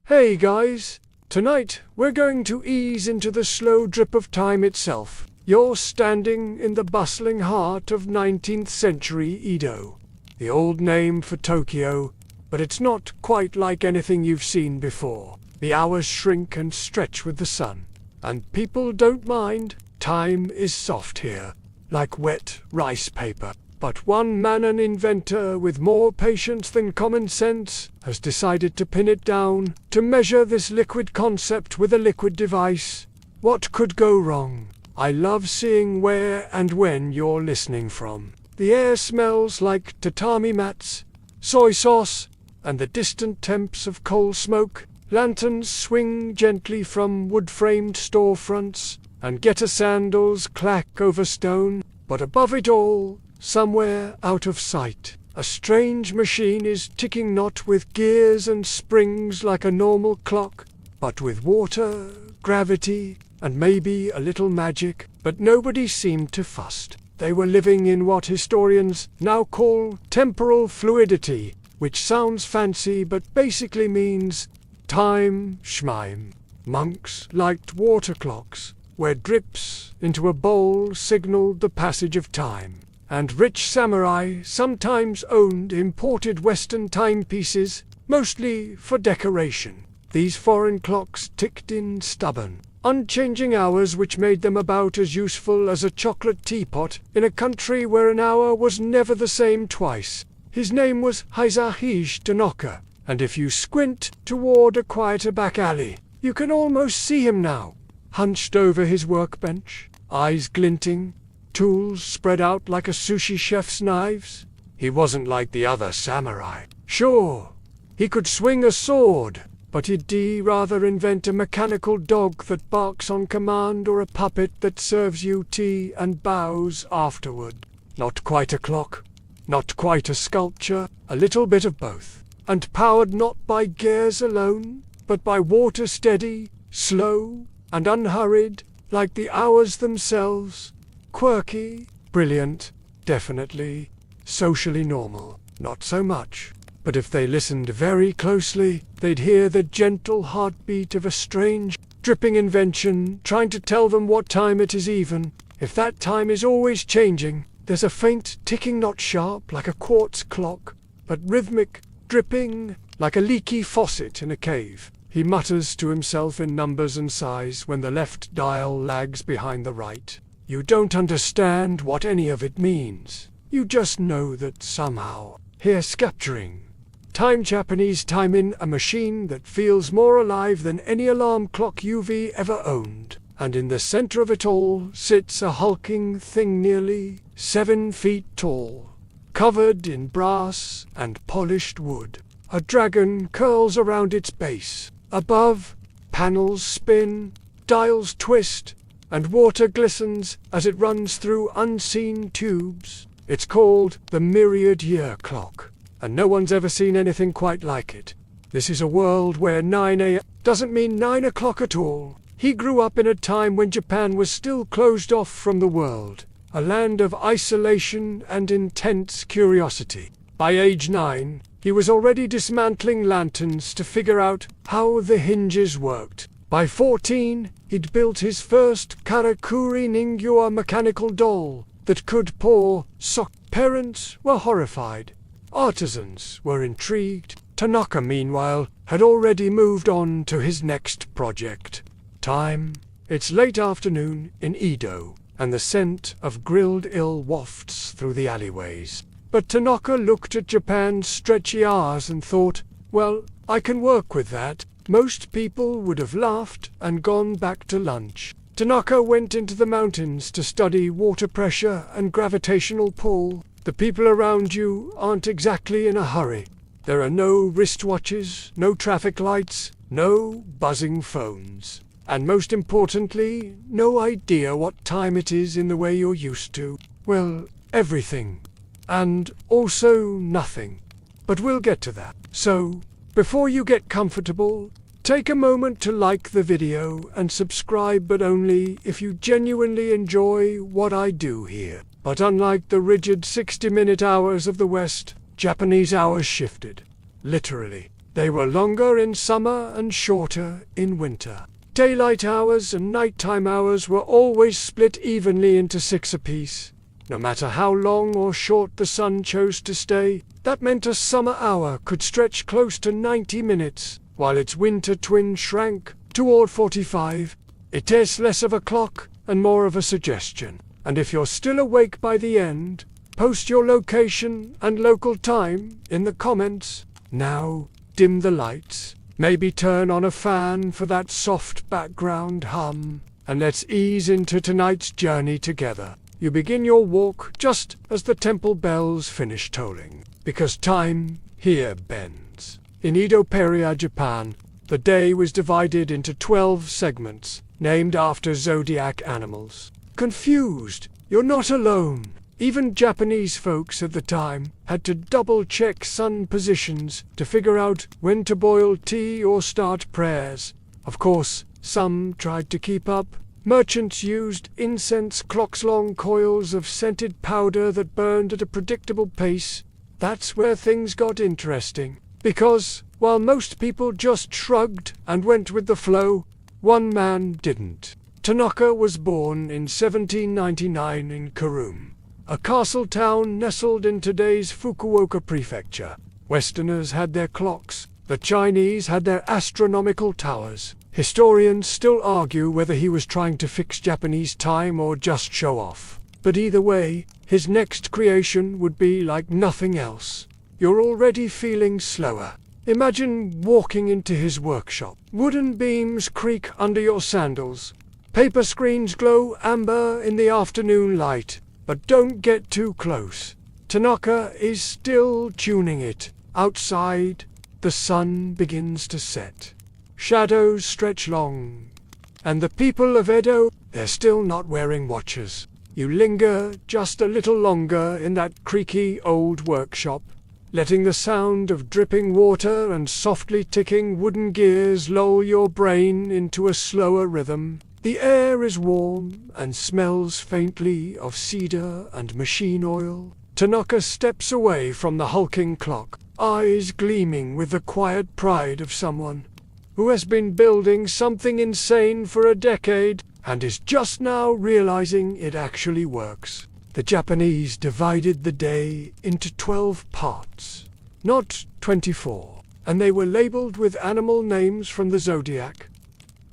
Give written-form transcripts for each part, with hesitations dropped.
Hey guys! Tonight, we're going to ease into the slow drip of time itself. You're standing in the bustling heart of 19th century Edo, the old name for Tokyo, but it's not quite like anything you've seen before. The hours shrink and stretch with the sun, and people don't mind. Time is soft here, like wet rice paper. But one man, an inventor with more patience than common sense, has decided to pin it down, to measure this liquid concept with a liquid device. What could go wrong? I love seeing where and when you're listening from. The air smells like tatami mats, soy sauce, and the distant temps of coal smoke. Lanterns swing gently from wood-framed storefronts, and getter sandals clack over stone. But above it all, somewhere out of sight, a strange machine is ticking, not with gears and springs like a normal clock, but with water, gravity, and maybe a little magic. But nobody seemed to fuss. They were living in what historians now call temporal fluidity, which sounds fancy but basically means time schmime. Monks liked water clocks, where drips into a bowl signaled the passage of time. And rich samurai sometimes owned imported Western timepieces, mostly for decoration. These foreign clocks ticked in stubborn, unchanging hours which made them about as useful as a chocolate teapot in a country where an hour was never the same twice. His name was Hisahige Tanaka, and if you squint toward a quieter back alley, you can almost see him now, hunched over his workbench, eyes glinting, tools spread out like a sushi chef's knives. He wasn't like the other samurai. Sure, he could swing a sword, but he'd rather invent a mechanical dog that barks on command or a puppet that serves you tea and bows afterward. Not quite a clock, not quite a sculpture, a little bit of both, and powered not by gears alone, but by water, steady, slow, and unhurried, like the hours themselves. Quirky, brilliant, definitely. Socially normal, not so much. But if they listened very closely, they'd hear the gentle heartbeat of a strange, dripping invention trying to tell them what time it is. Even if that time is always changing, there's a faint ticking, not sharp like a quartz clock, but rhythmic, dripping like a leaky faucet in a cave. He mutters to himself in numbers and sighs when the left dial lags behind the right. You don't understand what any of it means. You just know that somehow, here's capturing time, Japanese time, in a machine that feels more alive than any alarm clock you've ever owned. And in the center of it all sits a hulking thing nearly 7 feet tall, covered in brass and polished wood. A dragon curls around its base. Above, panels spin, dials twist, and water glistens as it runs through unseen tubes. It's called the myriad-year clock, and no one's ever seen anything quite like it. This is a world where 9 a.m. doesn't mean 9 o'clock at all. He grew up in a time when Japan was still closed off from the world, a land of isolation and intense curiosity. By age 9, he was already dismantling lanterns to figure out how the hinges worked. By 14, he'd built his first karakuri ningyo, a mechanical doll that could pour sock. Parents were horrified. Artisans were intrigued. Tanaka, meanwhile, had already moved on to his next project. Time. It's late afternoon in Edo, and the scent of grilled eel wafts through the alleyways. But Tanaka looked at Japan's stretchy hours and thought, well, I can work with that. Most people would have laughed and gone back to lunch. Tanaka went into the mountains to study water pressure and gravitational pull. The people around you aren't exactly in a hurry. There are no wristwatches, no traffic lights, no buzzing phones. And most importantly, no idea what time it is in the way you're used to. Well, everything. And also nothing. But we'll get to that. So, before you get comfortable, take a moment to like the video and subscribe, but only if you genuinely enjoy what I do here. But unlike the rigid 60-minute hours of the West, Japanese hours shifted. Literally. They were longer in summer and shorter in winter. Daylight hours and nighttime hours were always split evenly into 6 apiece. No matter how long or short the sun chose to stay, that meant a summer hour could stretch close to 90 minutes, while its winter twin shrank toward 45. It is less of a clock and more of a suggestion. And if you're still awake by the end, post your location and local time in the comments. Now, dim the lights, maybe turn on a fan for that soft background hum, and let's ease into tonight's journey together. You begin your walk just as the temple bells finish tolling, because time here bends. In Edo-Period Japan, the day was divided into 12 segments, named after zodiac animals. Confused? You're not alone. Even Japanese folks at the time had to double-check sun positions to figure out when to boil tea or start prayers. Of course, some tried to keep up. Merchants used incense clocks-long coils of scented powder that burned at a predictable pace. That's where things got interesting. Because, while most people just shrugged and went with the flow, one man didn't. Tanaka was born in 1799 in Kurume, a castle town nestled in today's Fukuoka prefecture. Westerners had their clocks, the Chinese had their astronomical towers. Historians still argue whether he was trying to fix Japanese time or just show off. But either way, his next creation would be like nothing else. You're already feeling slower. Imagine walking into his workshop. Wooden beams creak under your sandals. Paper screens glow amber in the afternoon light. But don't get too close. Tanaka is still tuning it. Outside, the sun begins to set. Shadows stretch long. And the people of Edo, they're still not wearing watches. You linger just a little longer in that creaky old workshop, letting the sound of dripping water and softly ticking wooden gears lull your brain into a slower rhythm. The air is warm and smells faintly of cedar and machine oil. Tanaka steps away from the hulking clock, eyes gleaming with the quiet pride of someone who has been building something insane for a decade and is just now realizing it actually works. The Japanese divided the day into 12 parts, not 24, and they were labeled with animal names from the zodiac: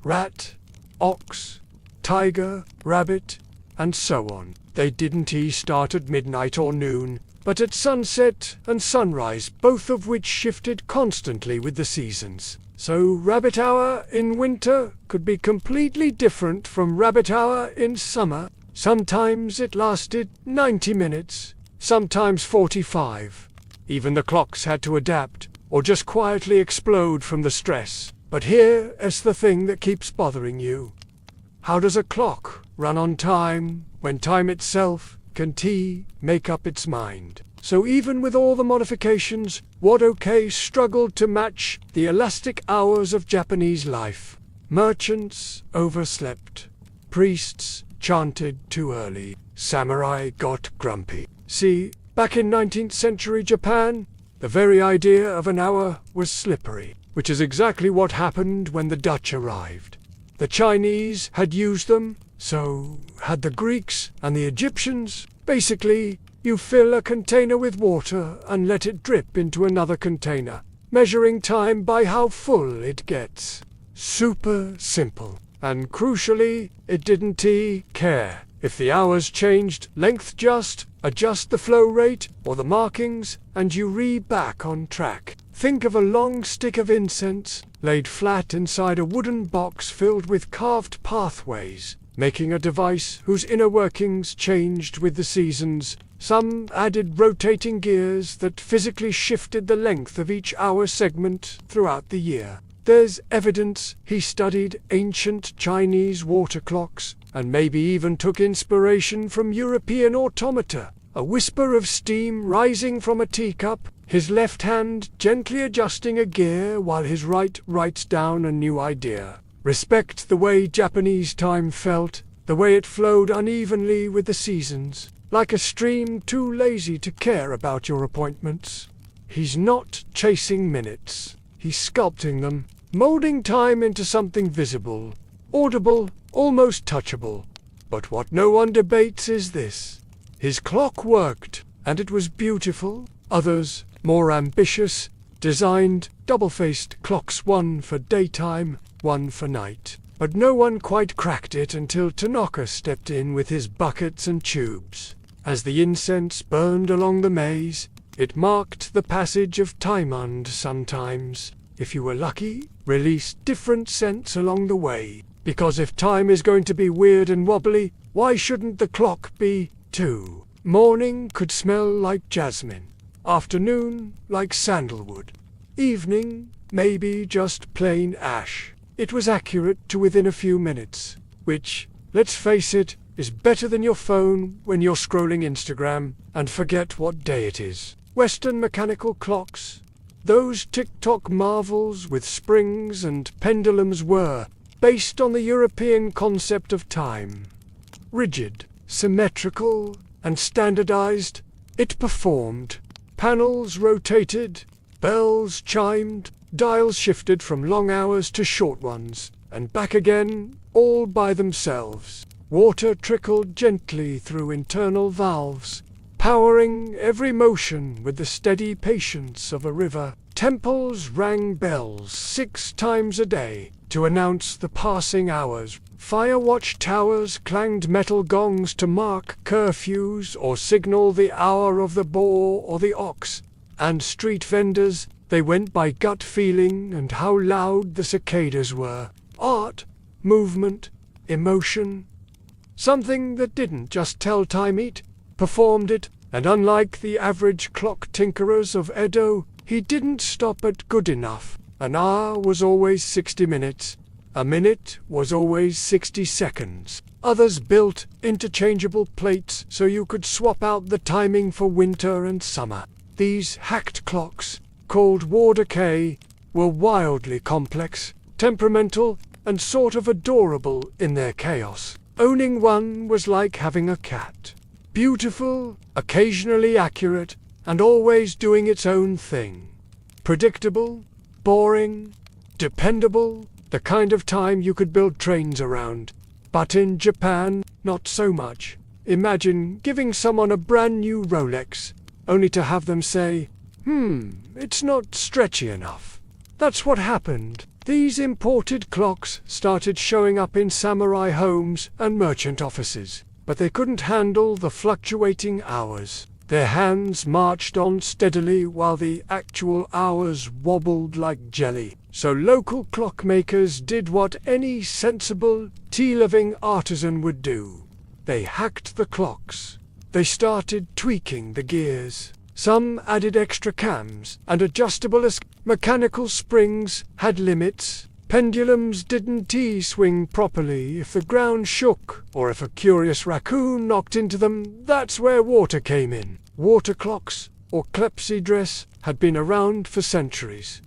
rat, ox, tiger, rabbit, and so on. They didn't start at midnight or noon, but at sunset and sunrise, both of which shifted constantly with the seasons. So rabbit hour in winter could be completely different from rabbit hour in summer. Sometimes it lasted 90 minutes, sometimes 45. Even the clocks had to adapt, or just quietly explode from the stress. But here is the thing that keeps bothering you. How does a clock run on time when time itself can make up its mind? So even with all the modifications, Wadoke struggled to match the elastic hours of Japanese life. Merchants overslept. Priests chanted too early. Samurai got grumpy. See, back in 19th century Japan, the very idea of an hour was slippery, which is exactly what happened when the Dutch arrived. The Chinese had used them, so had the Greeks and the Egyptians. Basically, you fill a container with water and let it drip into another container, measuring time by how full it gets. Super simple. And crucially, it didn't care if the hours changed length, just adjust the flow rate or the markings and you back on track. Think of a long stick of incense laid flat inside a wooden box filled with carved pathways, making a device whose inner workings changed with the seasons. Some added rotating gears that physically shifted the length of each hour segment throughout the year. There's evidence he studied ancient Chinese water clocks and maybe even took inspiration from European automata. A whisper of steam rising from a teacup, his left hand gently adjusting a gear while his right writes down a new idea. Respect the way Japanese time felt, the way it flowed unevenly with the seasons, like a stream too lazy to care about your appointments. He's not chasing minutes. He's sculpting them, molding time into something visible, audible, almost touchable. But what no one debates is this. His clock worked, and it was beautiful. Others, more ambitious, designed double-faced clocks, one for daytime, one for night. But no one quite cracked it until Tanaka stepped in with his buckets and tubes. As the incense burned along the maze, it marked the passage of time, and sometimes, if you were lucky, released different scents along the way. Because if time is going to be weird and wobbly, why shouldn't the clock be, too? Morning could smell like jasmine. Afternoon, like sandalwood. Evening, maybe just plain ash. It was accurate to within a few minutes, which, let's face it, is better than your phone when you're scrolling Instagram and forget what day it is. Western mechanical clocks, those tick-tock marvels with springs and pendulums, were based on the European concept of time. Rigid, symmetrical, and standardized, it performed. Panels rotated, bells chimed, dials shifted from long hours to short ones, and back again, all by themselves. Water trickled gently through internal valves, powering every motion with the steady patience of a river. Temples rang bells 6 times a day to announce the passing hours. Fire watch towers clanged metal gongs to mark curfews or signal the hour of the boar or the ox. And street vendors, they went by gut feeling and how loud the cicadas were. Art, movement, emotion. Something that didn't just tell time, it performed it. And unlike the average clock tinkerers of Edo, he didn't stop at good enough. An hour was always 60 minutes. A minute was always 60 seconds. Others built interchangeable plates so you could swap out the timing for winter and summer. These hacked clocks, called war decay, were wildly complex, temperamental, and sort of adorable in their chaos. Owning one was like having a cat. Beautiful, occasionally accurate, and always doing its own thing. Predictable, boring, dependable, the kind of time you could build trains around. But in Japan, not so much. Imagine giving someone a brand new Rolex, only to have them say, it's not stretchy enough. That's what happened. These imported clocks started showing up in samurai homes and merchant offices, but they couldn't handle the fluctuating hours. Their hands marched on steadily while the actual hours wobbled like jelly. So local clockmakers did what any sensible, tea-loving artisan would do. They hacked the clocks. They started tweaking the gears. Some added extra cams and adjustable mechanical springs had limits. Pendulums didn't swing properly if the ground shook, or if a curious raccoon knocked into them. That's where water came in. Water clocks, or clepsydress, had been around for centuries.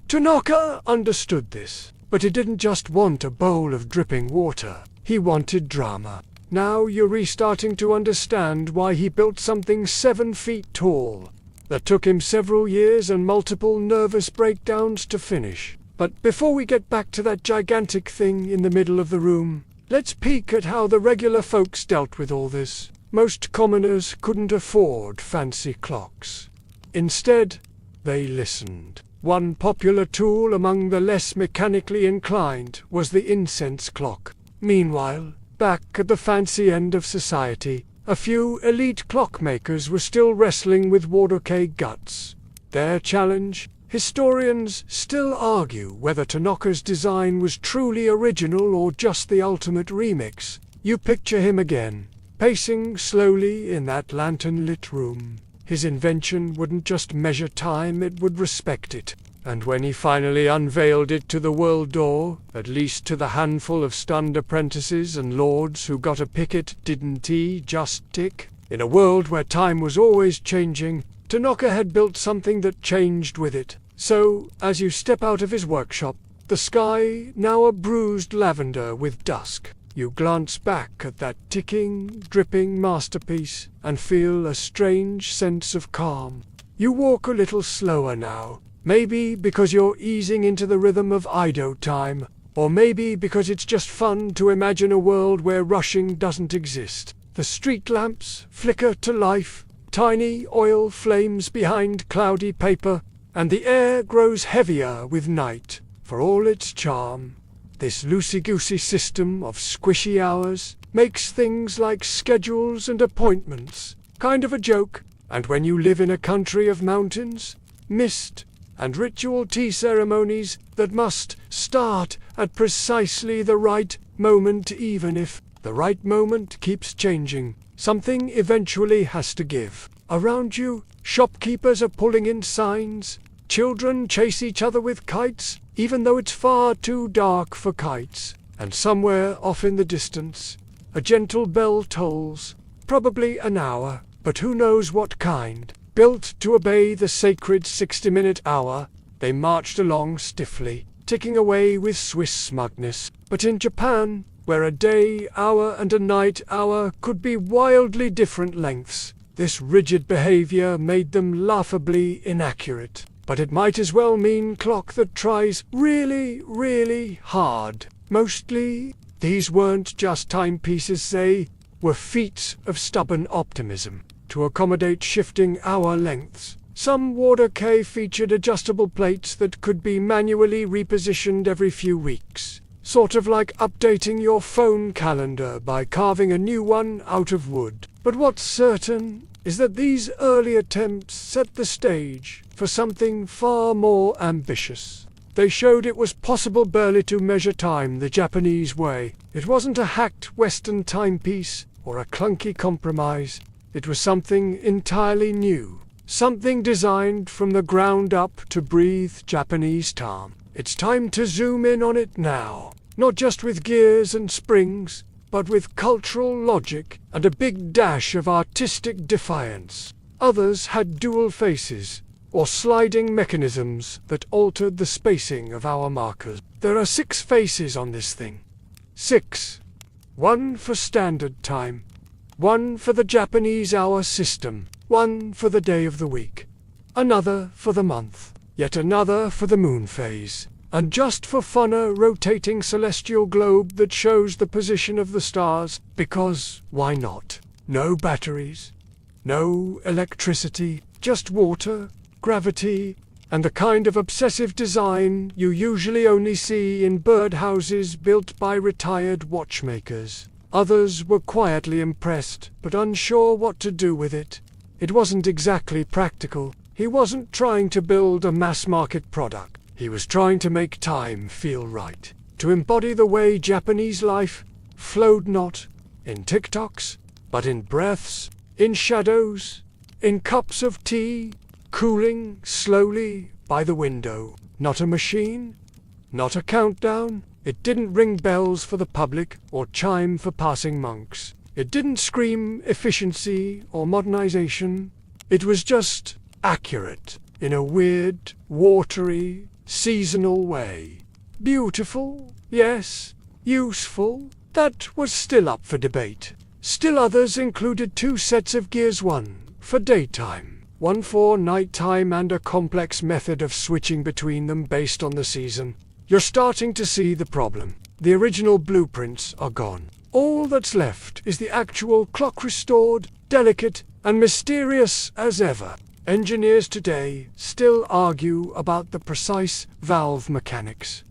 Tanaka understood this, but he didn't just want a bowl of dripping water. He wanted drama. Now you're restarting to understand why he built something 7 feet tall. That took him several years and multiple nervous breakdowns to finish. But before we get back to that gigantic thing in the middle of the room, let's peek at how the regular folks dealt with all this. Most commoners couldn't afford fancy clocks. Instead, they listened. One popular tool among the less mechanically inclined was the incense clock. Meanwhile, back at the fancy end of society, a few elite clockmakers were still wrestling with war decay guts. Their challenge? Historians still argue whether Tanaka's design was truly original or just the ultimate remix. You picture him again, pacing slowly in that lantern-lit room. His invention wouldn't just measure time, it would respect it. And when he finally unveiled it to the world door, at least to the handful of stunned apprentices and lords who got a pick it, didn't he just tick? In a world where time was always changing, Tanaka had built something that changed with it. So, as you step out of his workshop, the sky now a bruised lavender with dusk, you glance back at that ticking, dripping masterpiece and feel a strange sense of calm. You walk a little slower now, Maybe because you're easing into the rhythm of Ido time, or maybe because it's just fun to imagine a world where rushing doesn't exist. The street lamps flicker to life, tiny oil flames behind cloudy paper, and the air grows heavier with night. For all its charm, this loosey-goosey system of squishy hours makes things like schedules and appointments kind of a joke. And when you live in a country of mountains, mist, and ritual tea ceremonies that must start at precisely the right moment, even if the right moment keeps changing, something eventually has to give. Around you, shopkeepers are pulling in signs, children chase each other with kites, even though it's far too dark for kites, and somewhere off in the distance, a gentle bell tolls, probably an hour, but who knows what kind. Built to obey the sacred 60-minute hour, they marched along stiffly, ticking away with Swiss smugness. But in Japan, where a day hour and a night hour could be wildly different lengths, this rigid behavior made them laughably inaccurate. But it might as well mean clock that tries really, really hard. Mostly, these weren't just timepieces, they were feats of stubborn optimism. To accommodate shifting hour lengths, some Water-K featured adjustable plates that could be manually repositioned every few weeks, sort of like updating your phone calendar by carving a new one out of wood. But what's certain is that these early attempts set the stage for something far more ambitious. They showed it was possible barely to measure time the Japanese way. It wasn't a hacked Western timepiece or a clunky compromise. It was something entirely new, something designed from the ground up to breathe Japanese time. It's time to zoom in on it now, not just with gears and springs, but with cultural logic and a big dash of artistic defiance. Others had dual faces, or sliding mechanisms that altered the spacing of hour markers. There are 6 faces on this thing. 6. One for standard time. 1 for the Japanese hour system, 1 for the day of the week, another for the month, yet another for the moon phase, and just for fun a rotating celestial globe that shows the position of the stars, because why not? No batteries, no electricity, just water, gravity, and the kind of obsessive design you usually only see in birdhouses built by retired watchmakers. Others were quietly impressed, but unsure what to do with it. It wasn't exactly practical. He wasn't trying to build a mass-market product. He was trying to make time feel right, to embody the way Japanese life flowed, not in TikToks, but in breaths, in shadows, in cups of tea, cooling slowly by the window. Not a machine, not a countdown. It didn't ring bells for the public or chime for passing monks. It didn't scream efficiency or modernization. It was just accurate in a weird, watery, seasonal way. Beautiful, yes. Useful, that was still up for debate. Still others included 2 sets of gears, 1 for daytime, 1 for nighttime, and a complex method of switching between them based on the season. You're starting to see the problem. The original blueprints are gone. All that's left is the actual clock, restored, delicate, and mysterious as ever. Engineers today still argue about the precise valve mechanics.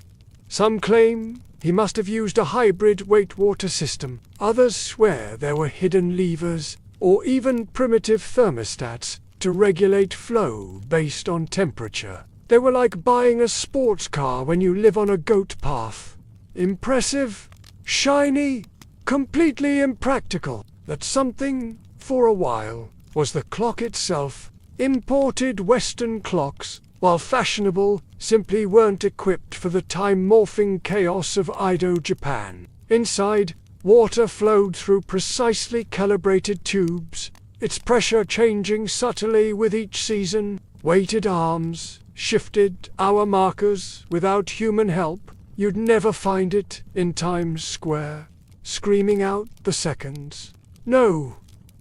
Some claim he must have used a hybrid weight-water system. Others swear there were hidden levers, or even primitive thermostats, to regulate flow based on temperature. They were like buying a sports car when you live on a goat path. Impressive, shiny, completely impractical. That something, for a while, was the clock itself. Imported Western clocks, while fashionable, simply weren't equipped for the time-morphing chaos of Edo, Japan. Inside, water flowed through precisely calibrated tubes, its pressure changing subtly with each season. Weighted arms shifted hour markers without human help. You'd never find it in Times Square, screaming out the seconds. No,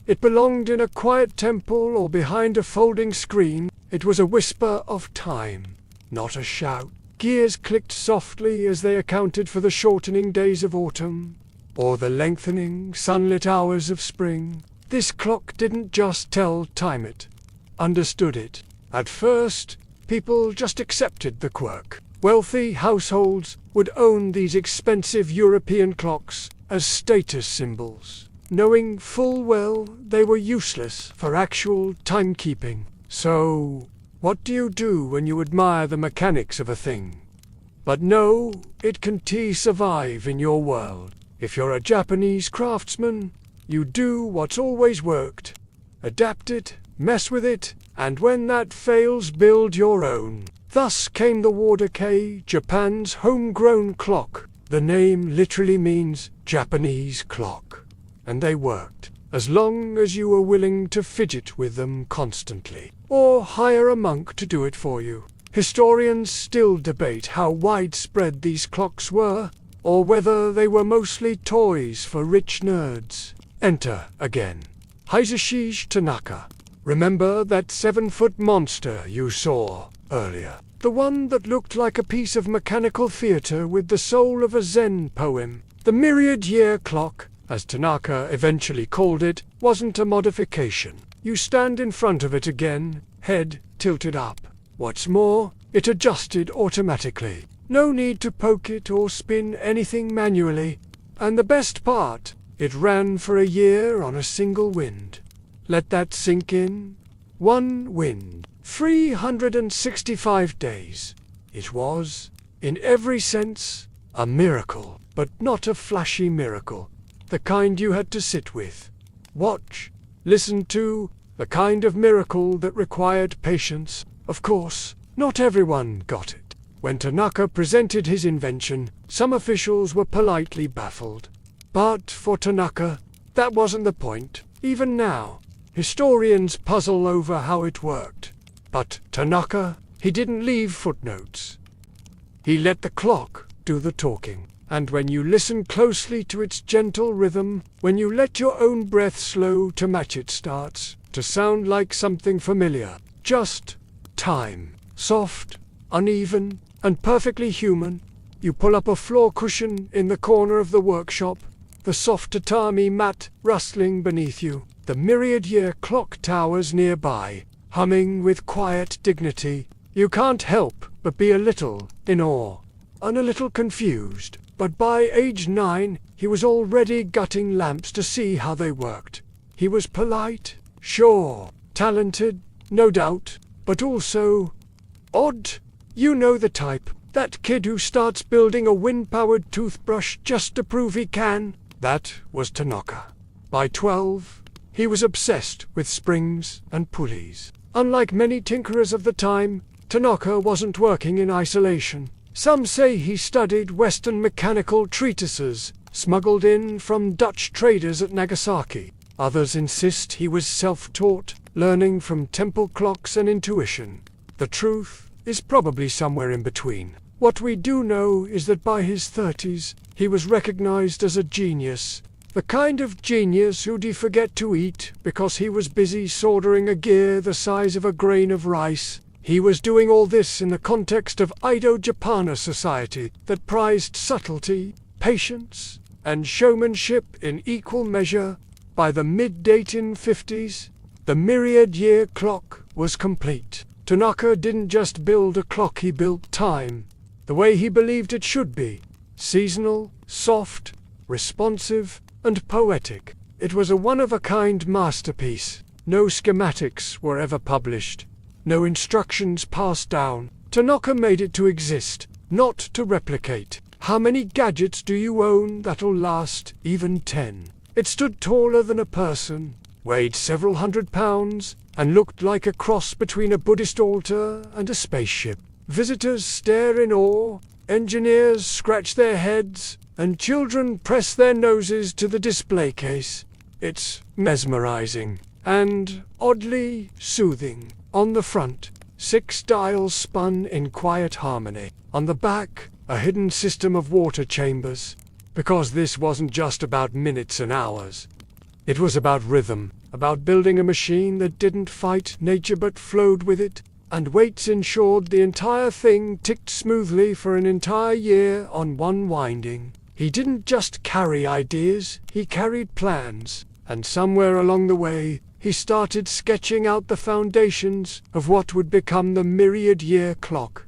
it belonged in a quiet temple or behind a folding screen. It was a whisper of time, not a shout. Gears clicked softly as they accounted for the shortening days of autumn, or the lengthening, sunlit hours of spring. This clock didn't just tell time, it understood it. At first, people just accepted the quirk. Wealthy households would own these expensive European clocks as status symbols, knowing full well they were useless for actual timekeeping. So, what do you do when you admire the mechanics of a thing, but know it can survive in your world? If you're a Japanese craftsman, you do what's always worked. Adapt it, mess with it, and when that fails, build your own. Thus came the Wardake, Japan's homegrown clock. The name literally means Japanese clock. And they worked, as long as you were willing to fidget with them constantly, or hire a monk to do it for you. Historians still debate how widespread these clocks were, or whether they were mostly toys for rich nerds. Enter, again, Hisashi Tanaka. Remember that 7-foot monster you saw earlier? The one that looked like a piece of mechanical theater with the soul of a Zen poem. The myriad-year clock, as Tanaka eventually called it, wasn't a modification. You stand in front of it again, head tilted up. What's more, it adjusted automatically. No need to poke it or spin anything manually. And the best part, it ran for a year on a single wind. Let that sink in. One wind. 365 days. It was, in every sense, a miracle, but not a flashy miracle. The kind you had to sit with, watch, listen to, the kind of miracle that required patience. Of course, not everyone got it. When Tanaka presented his invention, some officials were politely baffled. But for Tanaka, that wasn't the point. Even now, historians puzzle over how it worked. But Tanaka, he didn't leave footnotes. He let the clock do the talking. And when you listen closely to its gentle rhythm, when you let your own breath slow to match it, starts to sound like something familiar. Just time. Soft, uneven, and perfectly human. You pull up a floor cushion in the corner of the workshop, the soft tatami mat rustling beneath you, the myriad-year clock towers nearby, humming with quiet dignity. You can't help but be a little in awe, and a little confused. But by age 9, he was already gutting lamps to see how they worked. He was polite, sure, talented, no doubt, but also odd. You know the type. That kid who starts building a wind-powered toothbrush just to prove he can. That was Tanaka. By 12, he was obsessed with springs and pulleys. Unlike many tinkerers of the time, Tanaka wasn't working in isolation. Some say he studied Western mechanical treatises, smuggled in from Dutch traders at Nagasaki. Others insist he was self-taught, learning from temple clocks and intuition. The truth is probably somewhere in between. What we do know is that by his 30s, he was recognized as a genius. The kind of genius who'd forget to eat because he was busy soldering a gear the size of a grain of rice. He was doing all this in the context of Edo-Japan society that prized subtlety, patience, and showmanship in equal measure. By the mid-1850s, the myriad-year clock was complete. Tanaka didn't just build a clock, he built time, the way he believed it should be. Seasonal, soft, responsive, and poetic. It was a one-of-a-kind masterpiece. No schematics were ever published. No instructions passed down. Tanaka made it to exist, not to replicate. How many gadgets do you own that'll last even 10? It stood taller than a person, weighed several hundred pounds, and looked like a cross between a Buddhist altar and a spaceship. Visitors stare in awe, engineers scratch their heads, and children press their noses to the display case. It's mesmerizing and oddly soothing. On the front, 6 dials spun in quiet harmony. On the back, a hidden system of water chambers. Because this wasn't just about minutes and hours. It was about rhythm, about building a machine that didn't fight nature but flowed with it. and weights ensured the entire thing ticked smoothly for an entire year on one winding. He didn't just carry ideas, he carried plans, and somewhere along the way, he started sketching out the foundations of what would become the myriad-year clock.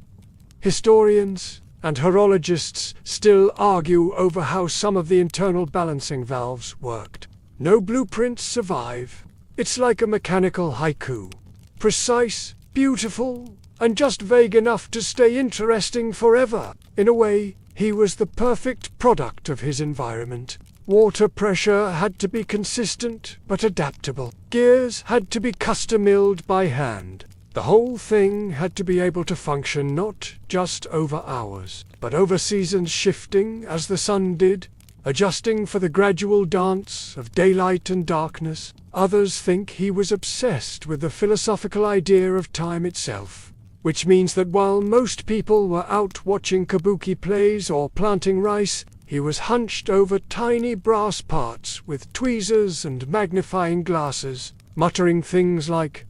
Historians and horologists still argue over how some of the internal balancing valves worked. No blueprints survive. It's like a mechanical haiku. Precise, beautiful, and just vague enough to stay interesting forever. In a way, he was the perfect product of his environment. Water pressure had to be consistent but adaptable. Gears had to be custom-milled by hand. The whole thing had to be able to function not just over hours, but over seasons, shifting as the sun did, adjusting for the gradual dance of daylight and darkness. Others think he was obsessed with the philosophical idea of time itself, which means that while most people were out watching kabuki plays or planting rice, he was hunched over tiny brass parts with tweezers and magnifying glasses, muttering things like,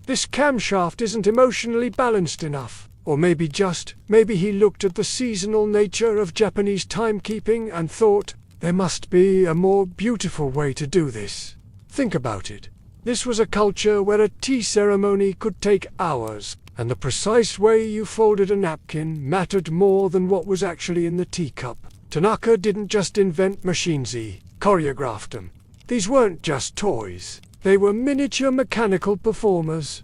this camshaft isn't emotionally balanced enough. Or maybe he looked at the seasonal nature of Japanese timekeeping and thought, there must be a more beautiful way to do this. Think about it. This was a culture where a tea ceremony could take hours, and the precise way you folded a napkin mattered more than what was actually in the teacup. Tanaka didn't just invent machines, he choreographed them. These weren't just toys. They were miniature mechanical performers.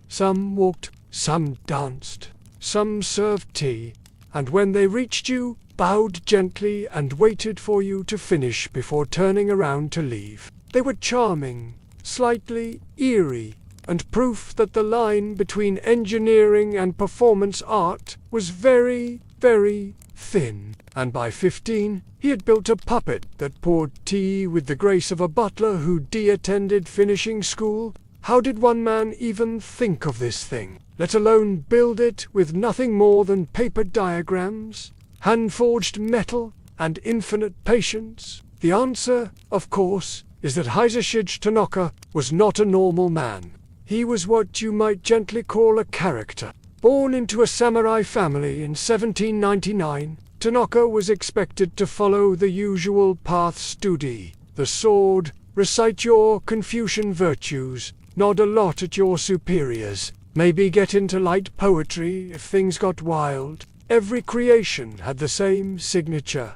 Some walked, some danced, some served tea, and when they reached you, bowed gently and waited for you to finish before turning around to leave. They were charming, slightly eerie, and proof that the line between engineering and performance art was very, very thin. And by 15, he had built a puppet that poured tea with the grace of a butler who attended finishing school. How did one man even think of this thing, let alone build it with nothing more than paper diagrams, hand-forged metal, and infinite patience? The answer, of course, is that Hisashige Tanaka was not a normal man. He was what you might gently call a character. Born into a samurai family in 1799, Tanaka was expected to follow the usual path: study the sword, recite your Confucian virtues, nod a lot at your superiors, maybe get into light poetry if things got wild. Every creation had the same signature: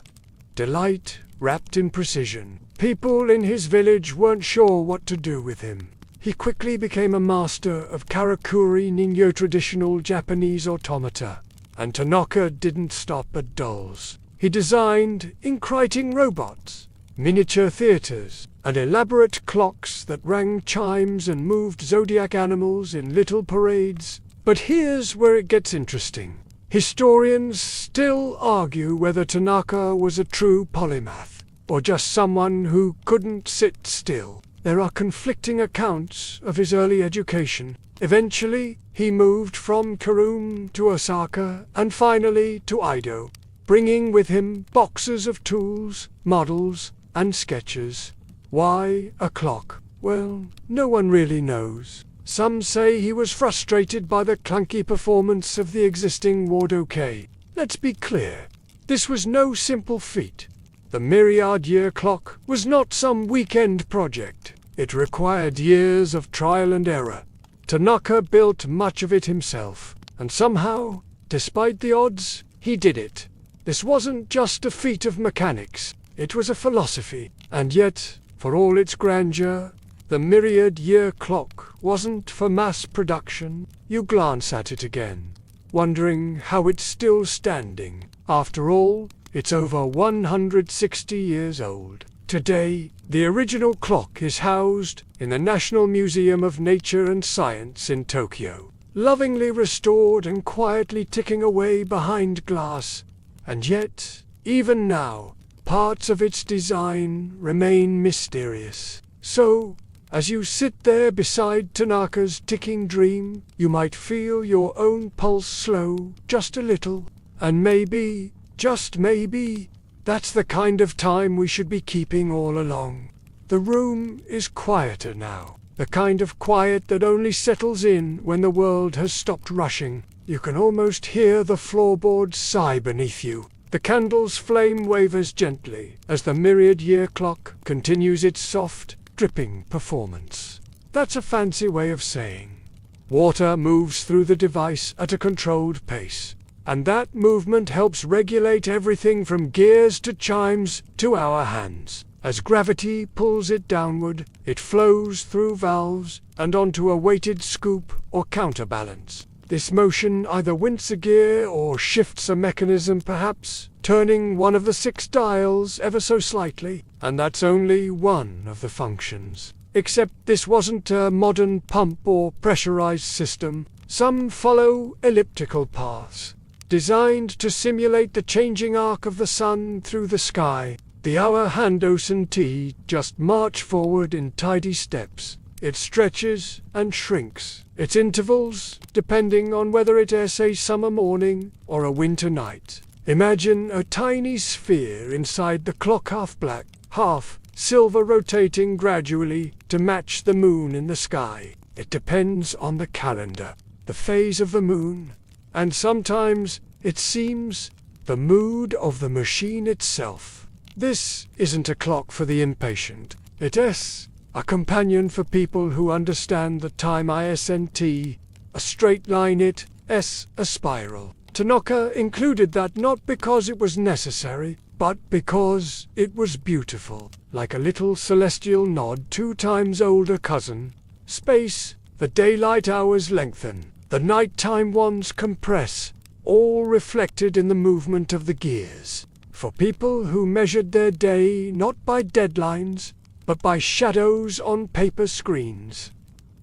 delight wrapped in precision. People in his village weren't sure what to do with him. He quickly became a master of karakuri ninyo, traditional Japanese automata. And Tanaka didn't stop at dolls. He designed ink-writing robots, miniature theaters, and elaborate clocks that rang chimes and moved zodiac animals in little parades. But here's where it gets interesting. Historians still argue whether Tanaka was a true polymath, or just someone who couldn't sit still. There are conflicting accounts of his early education. Eventually, he moved from Karun to Osaka and finally to Aido, bringing with him boxes of tools, models, and sketches. Why a clock? Well, no one really knows. Some say he was frustrated by the clunky performance of the existing Wardo-kei. Let's be clear, this was no simple feat. The myriad-year clock was not some weekend project. It required years of trial and error. Tanaka built much of it himself, and somehow, despite the odds, he did it. This wasn't just a feat of mechanics, it was a philosophy. And yet, for all its grandeur, the myriad-year clock wasn't for mass production. You glance at it again, wondering how it's still standing. After all, it's over 160 years old. Today, the original clock is housed in the National Museum of Nature and Science in Tokyo, lovingly restored and quietly ticking away behind glass. And yet, even now, parts of its design remain mysterious. So, as you sit there beside Tanaka's ticking dream, you might feel your own pulse slow just a little, and maybe, just maybe, that's the kind of time we should be keeping all along. The room is quieter now. the kind of quiet that only settles in when the world has stopped rushing. You can almost hear the floorboards sigh beneath you. The candle's flame wavers gently as the myriad-year clock continues its soft, dripping performance. That's a fancy way of saying water moves through the device at a controlled pace, and that movement helps regulate everything from gears to chimes to our hands. As gravity pulls it downward, it flows through valves and onto a weighted scoop or counterbalance. This motion either winds a gear or shifts a mechanism, perhaps turning one of the 6 dials ever so slightly, and that's only one of the functions. Except this wasn't a modern pump or pressurized system. Some follow elliptical paths, designed to simulate the changing arc of the sun through the sky. The hour hand T just march forward in tidy steps. It stretches and shrinks, its intervals depending on whether it is a summer morning or a winter night. Imagine a tiny sphere inside the clock, half black, half silver, rotating gradually to match the moon in the sky. It depends on the calendar, the phase of the moon, and sometimes, it seems, the mood of the machine itself. This isn't a clock for the impatient. It is a companion for people who understand the time isn't a straight line, it is a spiral. Tanaka included that not because it was necessary, but because it was beautiful, like a little celestial nod to time's older cousin, space. The daylight hours lengthen, the nighttime ones compress, all reflected in the movement of the gears. For people who measured their day not by deadlines, but by shadows on paper screens.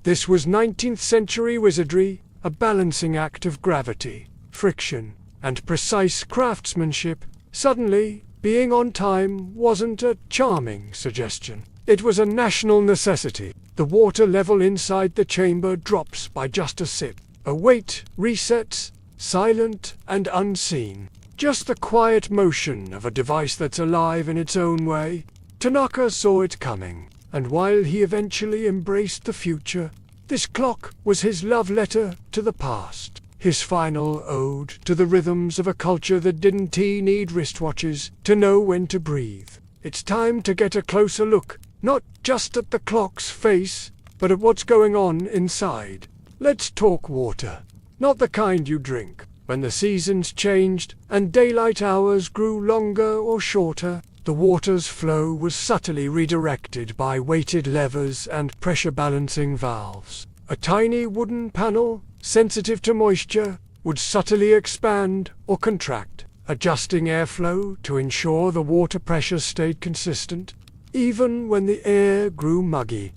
This was 19th century wizardry, a balancing act of gravity, friction, and precise craftsmanship. Suddenly, being on time wasn't a charming suggestion. It was a national necessity. The water level inside the chamber drops by just a sip. A weight resets, silent and unseen. Just the quiet motion of a device that's alive in its own way. Tanaka saw it coming, and while he eventually embraced the future, this clock was his love letter to the past, his final ode to the rhythms of a culture that didn't need wristwatches to know when to breathe. It's time to get a closer look, not just at the clock's face, but at what's going on inside. Let's talk water. Not the kind you drink. When the seasons changed and daylight hours grew longer or shorter, the water's flow was subtly redirected by weighted levers and pressure-balancing valves. A tiny wooden panel, sensitive to moisture, would subtly expand or contract, adjusting airflow to ensure the water pressure stayed consistent, even when the air grew muggy.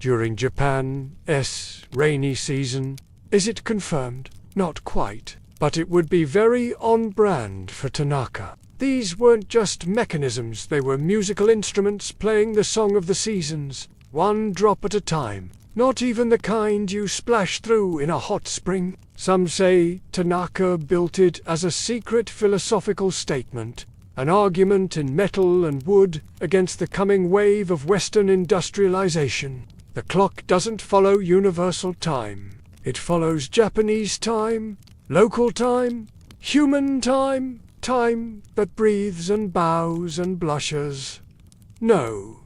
During Japan's rainy season, is it confirmed? Not quite, but it would be very on-brand for Tanaka. These weren't just mechanisms, they were musical instruments playing the song of the seasons, one drop at a time. Not even the kind you splash through in a hot spring. Some say Tanaka built it as a secret philosophical statement, an argument in metal and wood against the coming wave of Western industrialization. The clock doesn't follow universal time. It follows Japanese time, local time, human time, time that breathes and bows and blushes. No,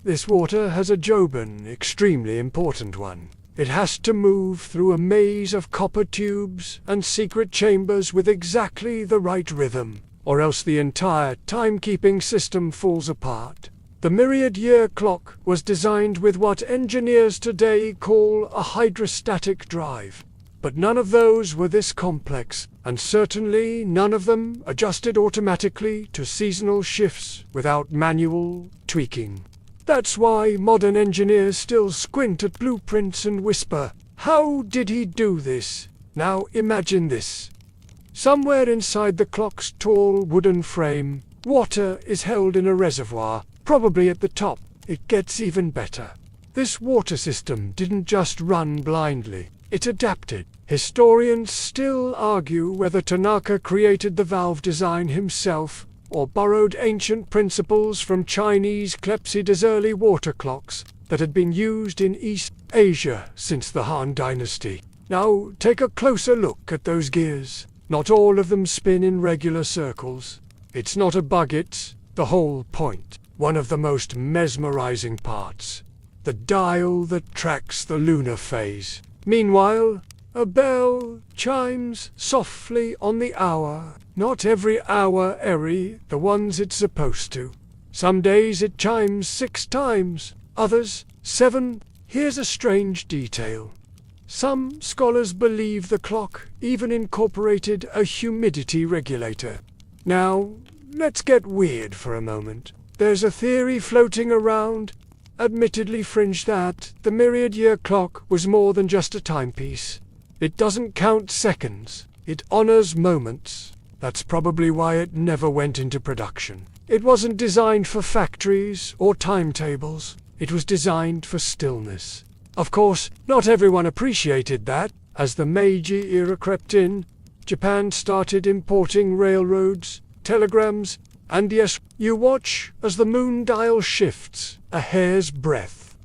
this water has a Joban, extremely important one. It has to move through a maze of copper tubes and secret chambers with exactly the right rhythm, or else the entire timekeeping system falls apart. The myriad-year clock was designed with what engineers today call a hydrostatic drive. But none of those were this complex, and certainly none of them adjusted automatically to seasonal shifts without manual tweaking. That's why modern engineers still squint at blueprints and whisper, "How did he do this?" Now imagine this. Somewhere inside the clock's tall wooden frame, water is held in a reservoir, probably at the top. It gets even better. This water system didn't just run blindly. It adapted. Historians still argue whether Tanaka created the valve design himself, or borrowed ancient principles from Chinese clepsydras early water clocks. that had been used in East Asia since the Han Dynasty. Now take a closer look at those gears. Not all of them spin in regular circles. It's not a bug, it's the whole point. One of the most mesmerizing parts. The dial that tracks the lunar phase. Meanwhile, a bell chimes softly on the hour. Not every hour, Eri, the ones it's supposed to. Some days it chimes 6 times, others 7. Here's a strange detail. Some scholars believe the clock even incorporated a humidity regulator. Now, let's get weird for a moment. There's a theory floating around, admittedly fringe, that the myriad-year clock was more than just a timepiece. It doesn't count seconds, it honors moments. That's probably why it never went into production. It wasn't designed for factories or timetables. It was designed for stillness. Of course, not everyone appreciated that. As the Meiji era crept in, Japan started importing railroads, telegrams, and yes, you watch as the moon dial shifts a hair's breadth.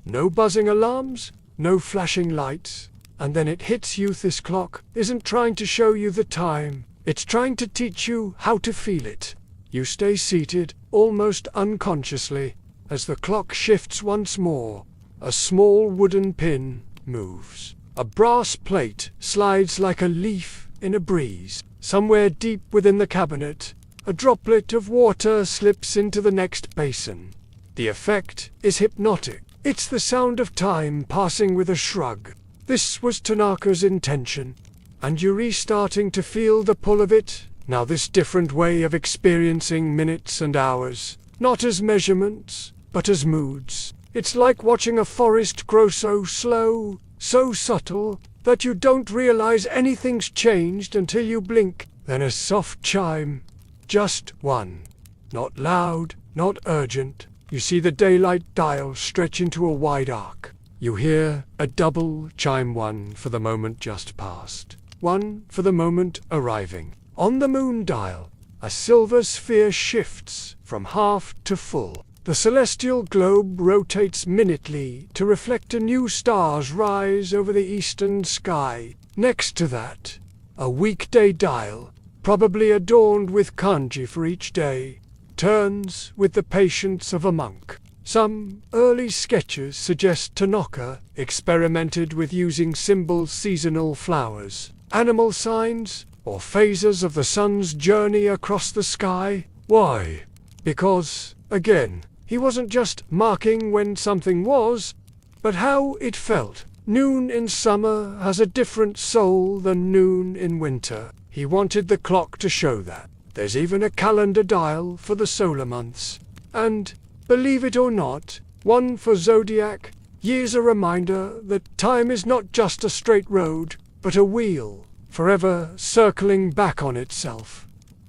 No buzzing alarms, no flashing lights, and then it hits you. This clock isn't trying to show you the time, it's trying to teach you how to feel it. You stay seated, almost unconsciously, as the clock shifts once more. A small wooden pin moves. A brass plate slides like a leaf in a breeze. Somewhere deep within the cabinet, a droplet of water slips into the next basin. The effect is hypnotic. It's the sound of time passing with a shrug. This was Tanaka's intention, and you're starting to feel the pull of it. Now this different way of experiencing minutes and hours, not as measurements, but as moods. It's like watching a forest grow so slow, so subtle, that you don't realize anything's changed until you blink. Then a soft chime. Just one. Not loud, not urgent. You see the daylight dial stretch into a wide arc. You hear a double chime, one for the moment just past, one for the moment arriving. On the moon dial, a silver sphere shifts from half to full. The celestial globe rotates minutely to reflect a new star's rise over the eastern sky. Next to that, a weekday dial, probably adorned with kanji for each day, turns with the patience of a monk. Some early sketches suggest Tanaka experimented with using symbols, seasonal flowers, animal signs, or phases of the sun's journey across the sky. Why? Because, again, he wasn't just marking when something was, but how it felt. Noon in summer has a different soul than noon in winter. He wanted the clock to show that. There's even a calendar dial for the solar months. And, believe it or not, one for zodiac. Year's a reminder that time is not just a straight road, but a wheel, forever circling back on itself.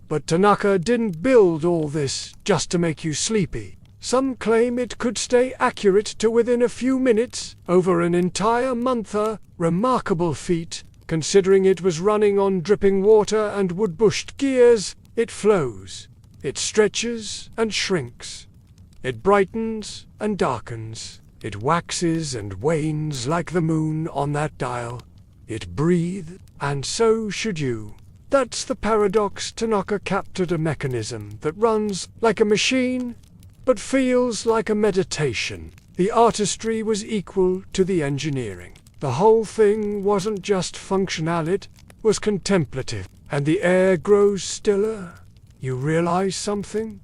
But Tanaka didn't build all this just to make you sleepy. Some claim it could stay accurate to within a few minutes over an entire month, a remarkable feat, considering it was running on dripping water and wood-bushed gears. It flows, it stretches and shrinks, it brightens and darkens, it waxes and wanes like the moon on that dial. It breathes, and so should you. That's the paradox. Tanaka captured a mechanism that runs like a machine, but feels like a meditation. The artistry was equal to the engineering. The whole thing wasn't just functional, it was contemplative. And the air grows stiller. You realize something?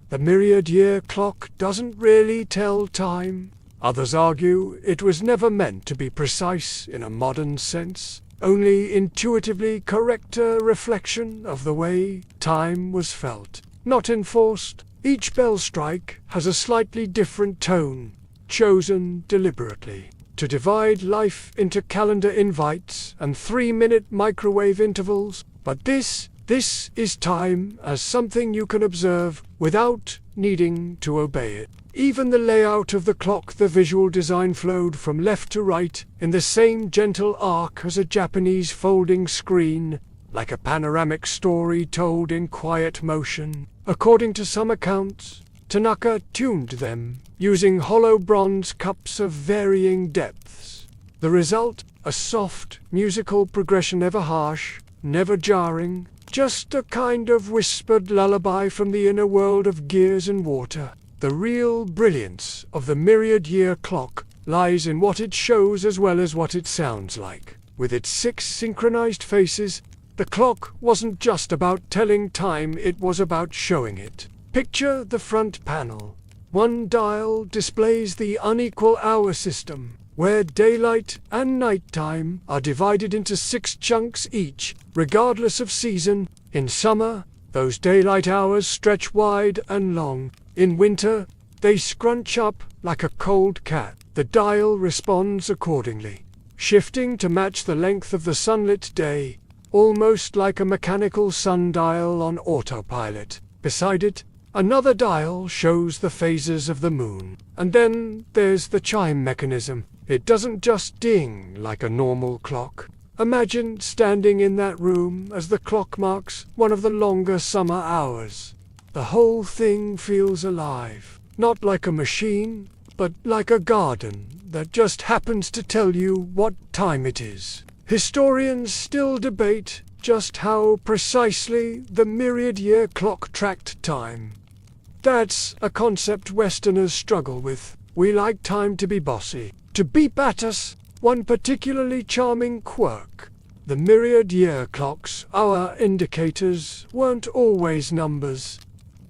The myriad-year clock doesn't really tell time. Others argue it was never meant to be precise in a modern sense, only intuitively correct, a reflection of the way time was felt, not enforced. Each bell strike has a slightly different tone, chosen deliberately, to divide life into calendar invites and 3-minute microwave intervals. But this is time as something you can observe without needing to obey it. Even the layout of the clock, the visual design flowed from left to right in the same gentle arc as a Japanese folding screen, like a panoramic story told in quiet motion. According to some accounts, Tanaka tuned them, using hollow bronze cups of varying depths. The result? A soft, musical progression, never harsh, never jarring, just a kind of whispered lullaby from the inner world of gears and water. The real brilliance of the myriad-year clock lies in what it shows as well as what it sounds like. With its 6 synchronized faces, the clock wasn't just about telling time, it was about showing it. Picture the front panel. One dial displays the unequal hour system, where daylight and nighttime are divided into 6 chunks each, regardless of season. In summer, those daylight hours stretch wide and long. In winter, they scrunch up like a cold cat. The dial responds accordingly, shifting to match the length of the sunlit day, almost like a mechanical sundial on autopilot. Beside it, another dial shows the phases of the moon. And then there's the chime mechanism. It doesn't just ding like a normal clock. Imagine standing in that room as the clock marks one of the longer summer hours. The whole thing feels alive, not like a machine, but like a garden that just happens to tell you what time it is. Historians still debate just how precisely the myriad-year clock tracked time. That's a concept Westerners struggle with. We like time to be bossy, to beep at us. One particularly charming quirk: the myriad-year clocks, our indicators, weren't always numbers.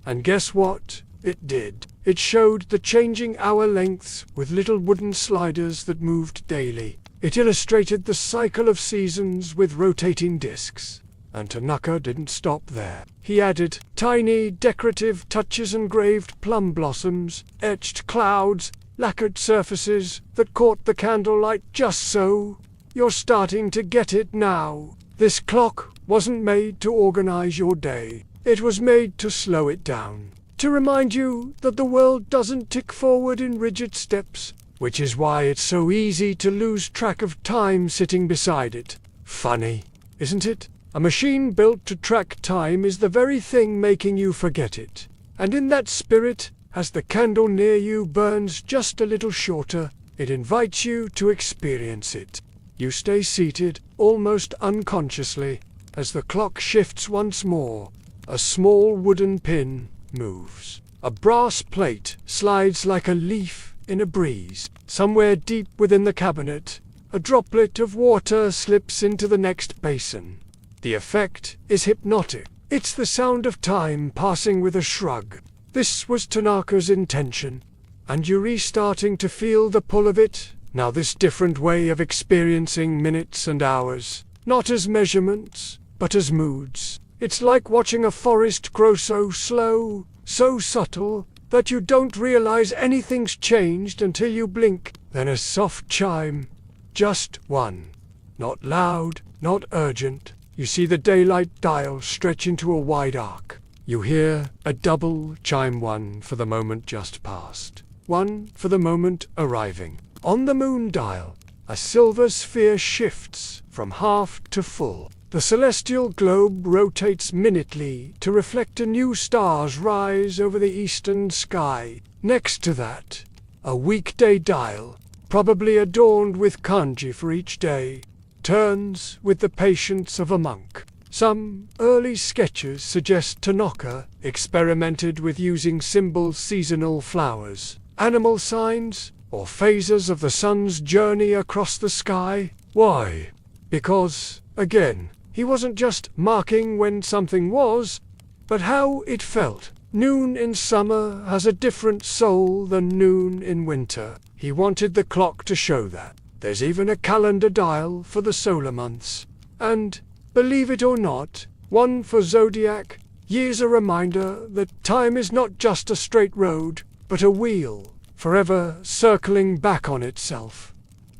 And guess what? It did. It showed the changing hour lengths with little wooden sliders that moved daily. It illustrated the cycle of seasons with rotating discs. And Tanaka didn't stop there. He added tiny decorative touches: engraved plum blossoms, etched clouds, lacquered surfaces that caught the candlelight just so. You're starting to get it now. This clock wasn't made to organize your day. It was made to slow it down, to remind you that the world doesn't tick forward in rigid steps, which is why it's so easy to lose track of time sitting beside it. Funny, isn't it? A machine built to track time is the very thing making you forget it. And in that spirit, as the candle near you burns just a little shorter, it invites you to experience it. You stay seated, almost unconsciously, as the clock shifts once more. A small wooden pin moves. A brass plate slides like a leaf in a breeze. Somewhere deep within the cabinet, a droplet of water slips into the next basin. The effect is hypnotic. It's the sound of time passing with a shrug. This was Tanaka's intention, and you're starting to feel the pull of it. Now this different way of experiencing minutes and hours, not as measurements, but as moods. It's like watching a forest grow so slow, so subtle, that you don't realize anything's changed until you blink. Then a soft chime. Just one. Not loud, not urgent. You see the daylight dial stretch into a wide arc. You hear a double chime, one for the moment just past, one for the moment arriving. On the moon dial, a silver sphere shifts from half to full. The celestial globe rotates minutely to reflect a new star's rise over the eastern sky. Next to that, a weekday dial, probably adorned with kanji for each day, turns with the patience of a monk. Some early sketches suggest Tanaka experimented with using symbols, seasonal flowers, animal signs, or phases of the sun's journey across the sky. Why? Because, again, he wasn't just marking when something was, but how it felt. Noon in summer has a different soul than noon in winter. He wanted the clock to show that. There's even a calendar dial for the solar months. And, believe it or not, one for zodiac. Year's a reminder that time is not just a straight road, but a wheel, forever circling back on itself.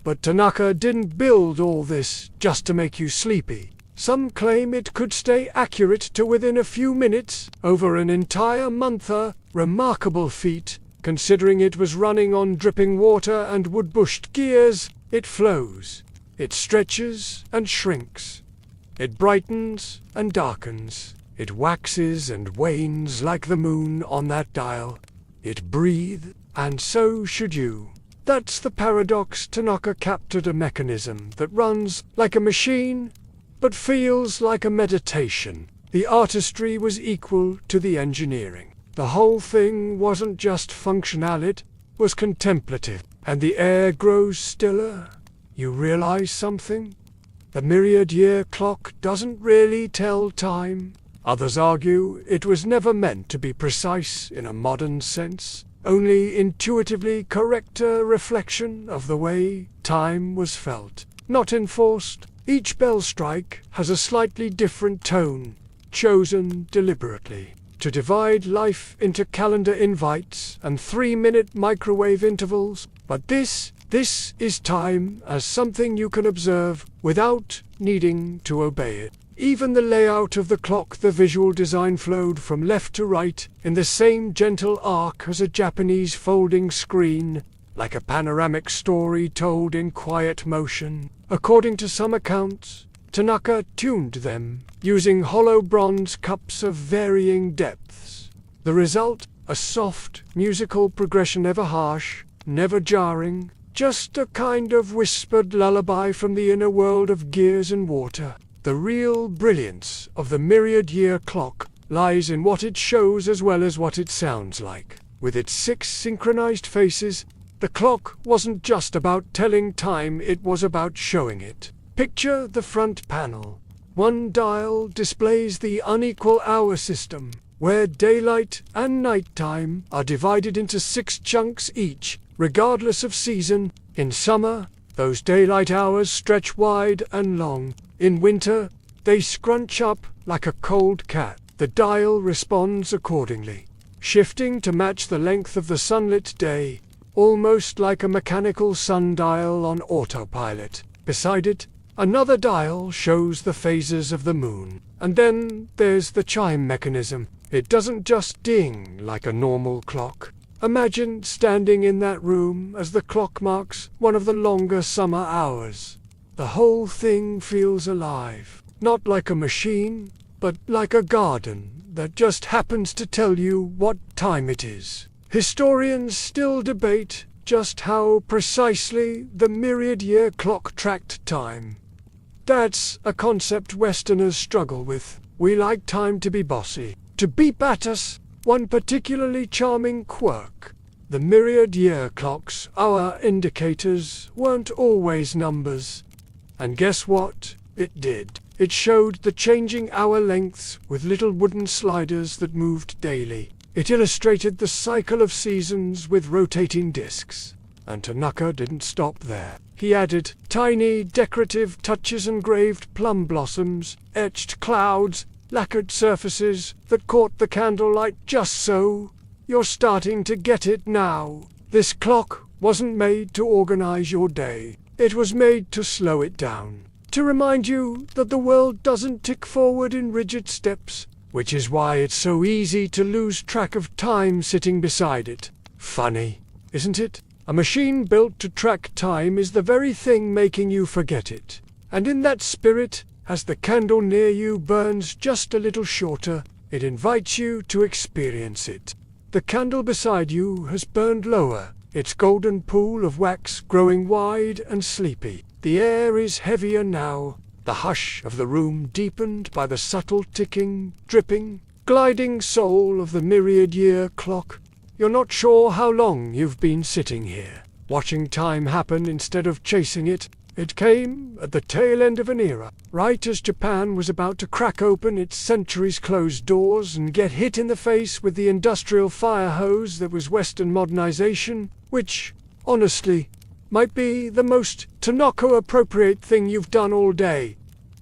But Tanaka didn't build all this just to make you sleepy. Some claim it could stay accurate to within a few minutes over an entire month, a remarkable feat, considering it was running on dripping water and wood-bushed gears. It flows, it stretches and shrinks, it brightens and darkens, it waxes and wanes like the moon on that dial. It breathed, and so should you. That's the paradox. Tanaka captured a mechanism that runs like a machine, but feels like a meditation. The artistry was equal to the engineering. The whole thing wasn't just functional, it was contemplative. And the air grows stiller. You realize something? The myriad-year clock doesn't really tell time. Others argue it was never meant to be precise in a modern sense, only intuitively correct, a reflection of the way time was felt, not enforced. Each bell strike has a slightly different tone, chosen deliberately, to divide life into calendar invites and 3-minute microwave intervals. But this is time as something you can observe without needing to obey it. Even the layout of the clock, the visual design flowed from left to right in the same gentle arc as a Japanese folding screen, like a panoramic story told in quiet motion. According to some accounts, Tanaka tuned them using hollow bronze cups of varying depths. The result, a soft, musical progression, never harsh, never jarring, just a kind of whispered lullaby from the inner world of gears and water. The real brilliance of the myriad-year clock lies in what it shows as well as what it sounds like. With its 6 synchronized faces, the clock wasn't just about telling time, it was about showing it. Picture the front panel. One dial displays the unequal hour system, where daylight and nighttime are divided into 6 chunks each, regardless of season. In summer, those daylight hours stretch wide and long. In winter, they scrunch up like a cold cat. The dial responds accordingly, shifting to match the length of the sunlit day, almost like a mechanical sundial on autopilot. Beside it, another dial shows the phases of the moon. And then there's the chime mechanism. It doesn't just ding like a normal clock. Imagine standing in that room as the clock marks one of the longer summer hours. The whole thing feels alive, not like a machine, but like a garden that just happens to tell you what time it is. Historians still debate just how precisely the myriad-year clock tracked time. That's a concept Westerners struggle with. We like time to be bossy, to beep at us. One particularly charming quirk: the myriad-year clocks, our indicators, weren't always numbers. And guess what? It did. It showed the changing hour lengths with little wooden sliders that moved daily. It illustrated the cycle of seasons with rotating discs. And Tanaka didn't stop there. He added tiny decorative touches: engraved plum blossoms, etched clouds, lacquered surfaces that caught the candlelight just so. You're starting to get it now. This clock wasn't made to organize your day. It was made to slow it down, to remind you that the world doesn't tick forward in rigid steps, which is why it's so easy to lose track of time sitting beside it. Funny, isn't it? A machine built to track time is the very thing making you forget it. And in that spirit, as the candle near you burns just a little shorter, it invites you to experience it. The candle beside you has burned lower, its golden pool of wax growing wide and sleepy. The air is heavier now, the hush of the room deepened by the subtle ticking, dripping, gliding soul of the myriad-year clock. You're not sure how long you've been sitting here, watching time happen instead of chasing it. It came at the tail end of an era, right as Japan was about to crack open its centuries-closed doors and get hit in the face with the industrial fire hose that was Western modernization, which, honestly, might be the most Tanaka-appropriate thing you've done all day.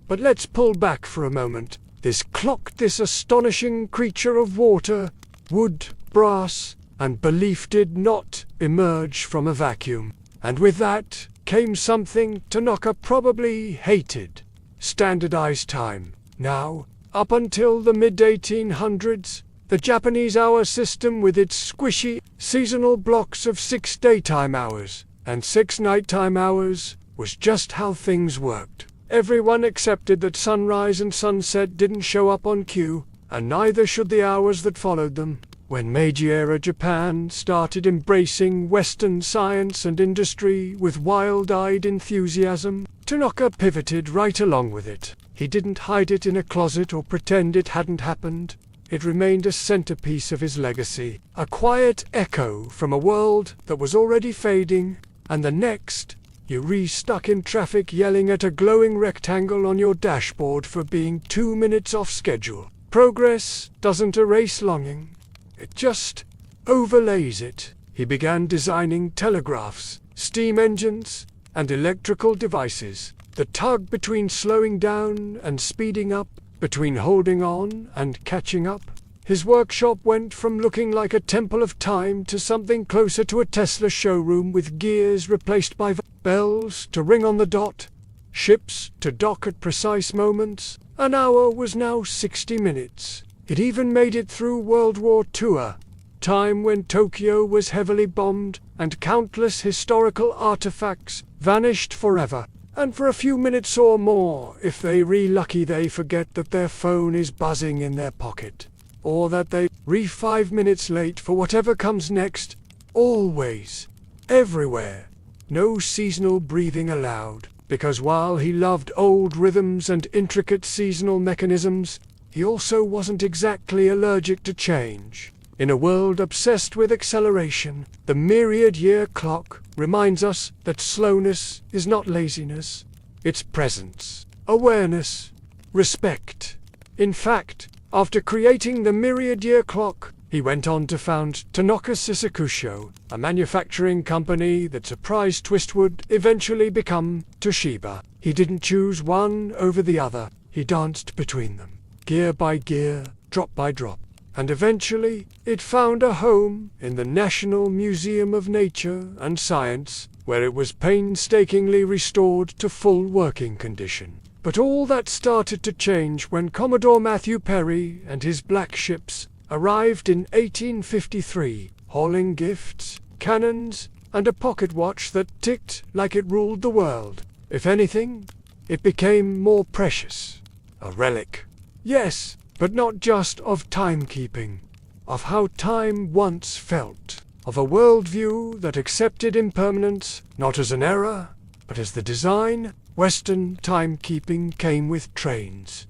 But let's pull back for a moment. This clock, this astonishing creature of water, wood, brass, and belief did not emerge from a vacuum. And with that came something Tanaka probably hated: standardized time. Now, up until the mid-1800s, the Japanese hour system with its squishy, seasonal blocks of 6 daytime hours and 6 nighttime hours was just how things worked. Everyone accepted that sunrise and sunset didn't show up on cue, and neither should the hours that followed them. When Meiji-era Japan started embracing Western science and industry with wild-eyed enthusiasm, Tanaka pivoted right along with it. He didn't hide it in a closet or pretend it hadn't happened. It remained a centerpiece of his legacy, a quiet echo from a world that was already fading, and the next, you re-stuck in traffic yelling at a glowing rectangle on your dashboard for being 2 minutes off schedule. Progress doesn't erase longing. It just overlays it. He began designing telegraphs, steam engines, and electrical devices. The tug between slowing down and speeding up, between holding on and catching up. His workshop went from looking like a temple of time to something closer to a Tesla showroom with gears replaced by bells to ring on the dot, ships to dock at precise moments. An hour was now 60 minutes. It even made it through World War II, time when Tokyo was heavily bombed and countless historical artifacts vanished forever. And for a few minutes or more, if they lucky, they forget that their phone is buzzing in their pocket. Or that they 5 minutes late for whatever comes next. Always. Everywhere. No seasonal breathing allowed. Because while he loved old rhythms and intricate seasonal mechanisms, he also wasn't exactly allergic to change. In a world obsessed with acceleration, the myriad-year clock reminds us that slowness is not laziness. It's presence, awareness, respect. In fact, after creating the myriad-year clock, he went on to found Tanaka Shisakusho, a manufacturing company that surprise twist would eventually become Toshiba. He didn't choose one over the other. He danced between them, gear by gear, drop by drop. And eventually, it found a home in the National Museum of Nature and Science, where it was painstakingly restored to full working condition. But all that started to change when Commodore Matthew Perry and his black ships arrived in 1853, hauling gifts, cannons, and a pocket watch that ticked like it ruled the world. If anything, it became more precious. A relic. Yes, but not just of timekeeping, of how time once felt, of a worldview that accepted impermanence not as an error, but as the design. Western timekeeping came with trains,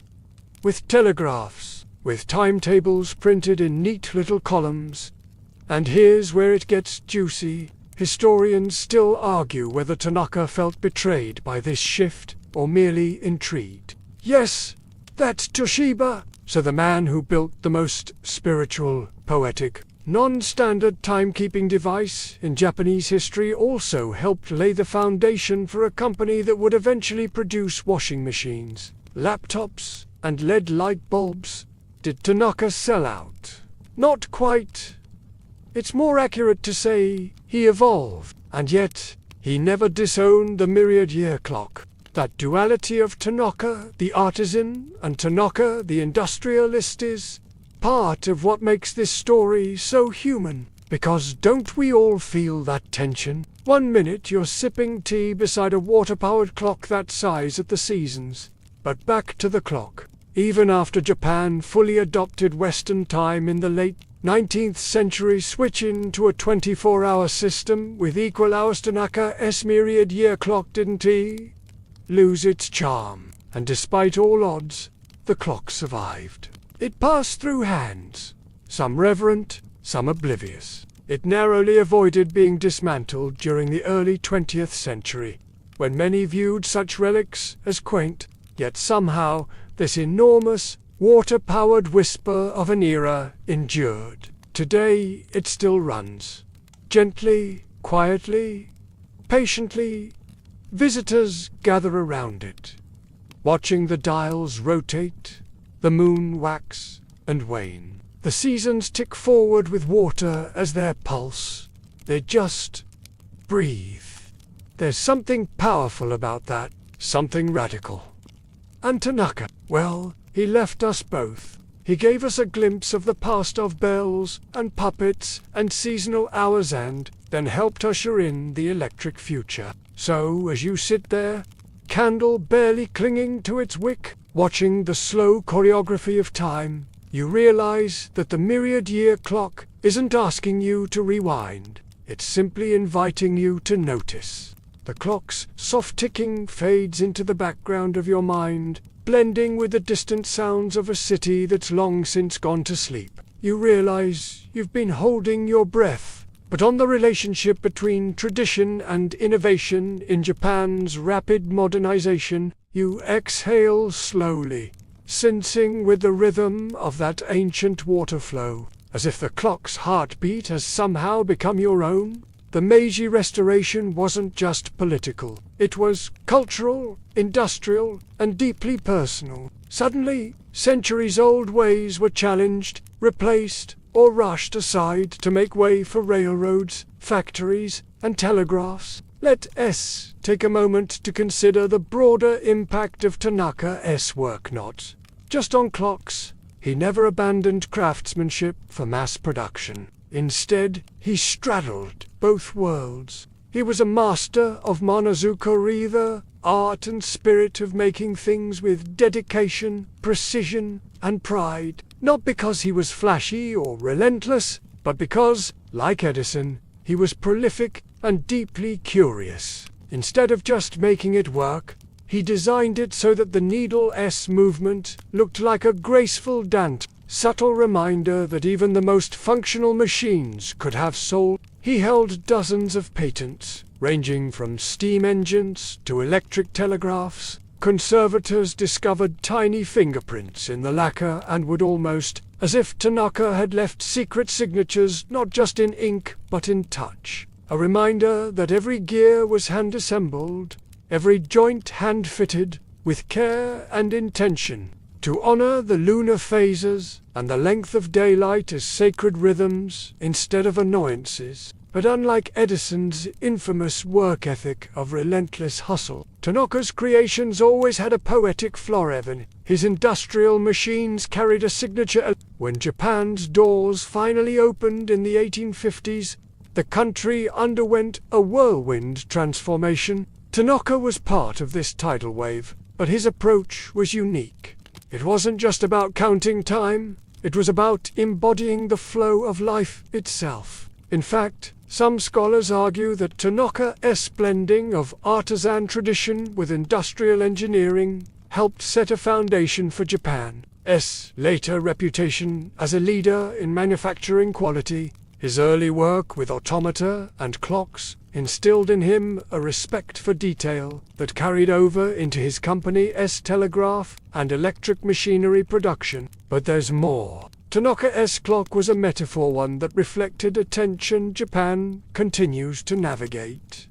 with telegraphs, with timetables printed in neat little columns. And here's where it gets juicy. Historians still argue whether Tanaka felt betrayed by this shift or merely intrigued. Yes, that's Toshiba. So the man who built the most spiritual, poetic, non-standard timekeeping device in Japanese history also helped lay the foundation for a company that would eventually produce washing machines, laptops, and LED light bulbs. Did Tanaka sell out? Not quite. It's more accurate to say he evolved, and yet he never disowned the myriad-year clock. That duality of Tanaka, the artisan, and Tanaka, the industrialist, is part of what makes this story so human. Because don't we all feel that tension? 1 minute you're sipping tea beside a water-powered clock that size at the seasons. But back to the clock. Even after Japan fully adopted Western time in the late 19th century, switching to a 24-hour system with equal hours, Tanaka's myriad-year clock didn't lose its charm, and despite all odds, the clock survived. It passed through hands, some reverent, some oblivious. It narrowly avoided being dismantled during the early 20th century, when many viewed such relics as quaint, yet somehow this enormous, water-powered whisper of an era endured. Today it still runs, gently, quietly, patiently. Visitors gather around it, watching the dials rotate, the moon wax and wane. The seasons tick forward with water as their pulse. They just breathe. There's something powerful about that, something radical. And Tanaka, well, he left us both. He gave us a glimpse of the past of bells and puppets and seasonal hours, and then helped usher in the electric future. So, as you sit there, candle barely clinging to its wick, watching the slow choreography of time, you realize that the myriad-year clock isn't asking you to rewind. It's simply inviting you to notice. The clock's soft ticking fades into the background of your mind, blending with the distant sounds of a city that's long since gone to sleep. You realize you've been holding your breath, but on the relationship between tradition and innovation in Japan's rapid modernization, you exhale slowly, sensing with the rhythm of that ancient water flow, as if the clock's heartbeat has somehow become your own. The Meiji Restoration wasn't just political. It was cultural, industrial, and deeply personal. Suddenly, centuries-old ways were challenged, replaced, or rushed aside to make way for railroads, factories, and telegraphs. Let us take a moment to consider the broader impact of Tanaka's work, not just on clocks. He never abandoned craftsmanship for mass production. Instead, he straddled both worlds. He was a master of Monozukuri, the art and spirit of making things with dedication, precision, and pride. Not because he was flashy or relentless, but because, like Edison, he was prolific and deeply curious. Instead of just making it work, he designed it so that the needle's movement looked like a graceful dance, subtle reminder that even the most functional machines could have soul. He held dozens of patents, ranging from steam engines to electric telegraphs. Conservators discovered tiny fingerprints in the lacquer and would almost, as if Tanaka had left secret signatures not just in ink but in touch. A reminder that every gear was hand-assembled, every joint hand-fitted, with care and intention, to honor the lunar phases and the length of daylight as sacred rhythms instead of annoyances. But unlike Edison's infamous work ethic of relentless hustle, Tanaka's creations always had a poetic flavor. His industrial machines carried a signature. When Japan's doors finally opened in the 1850s, the country underwent a whirlwind transformation. Tanaka was part of this tidal wave, but his approach was unique. It wasn't just about counting time, it was about embodying the flow of life itself. In fact, some scholars argue that Tanaka's blending of artisan tradition with industrial engineering helped set a foundation for Japan's later reputation as a leader in manufacturing quality. His early work with automata and clocks instilled in him a respect for detail that carried over into his company's telegraph and electric machinery production. But there's more. Tanaka's clock was a metaphor, one that reflected a tension Japan continues to navigate.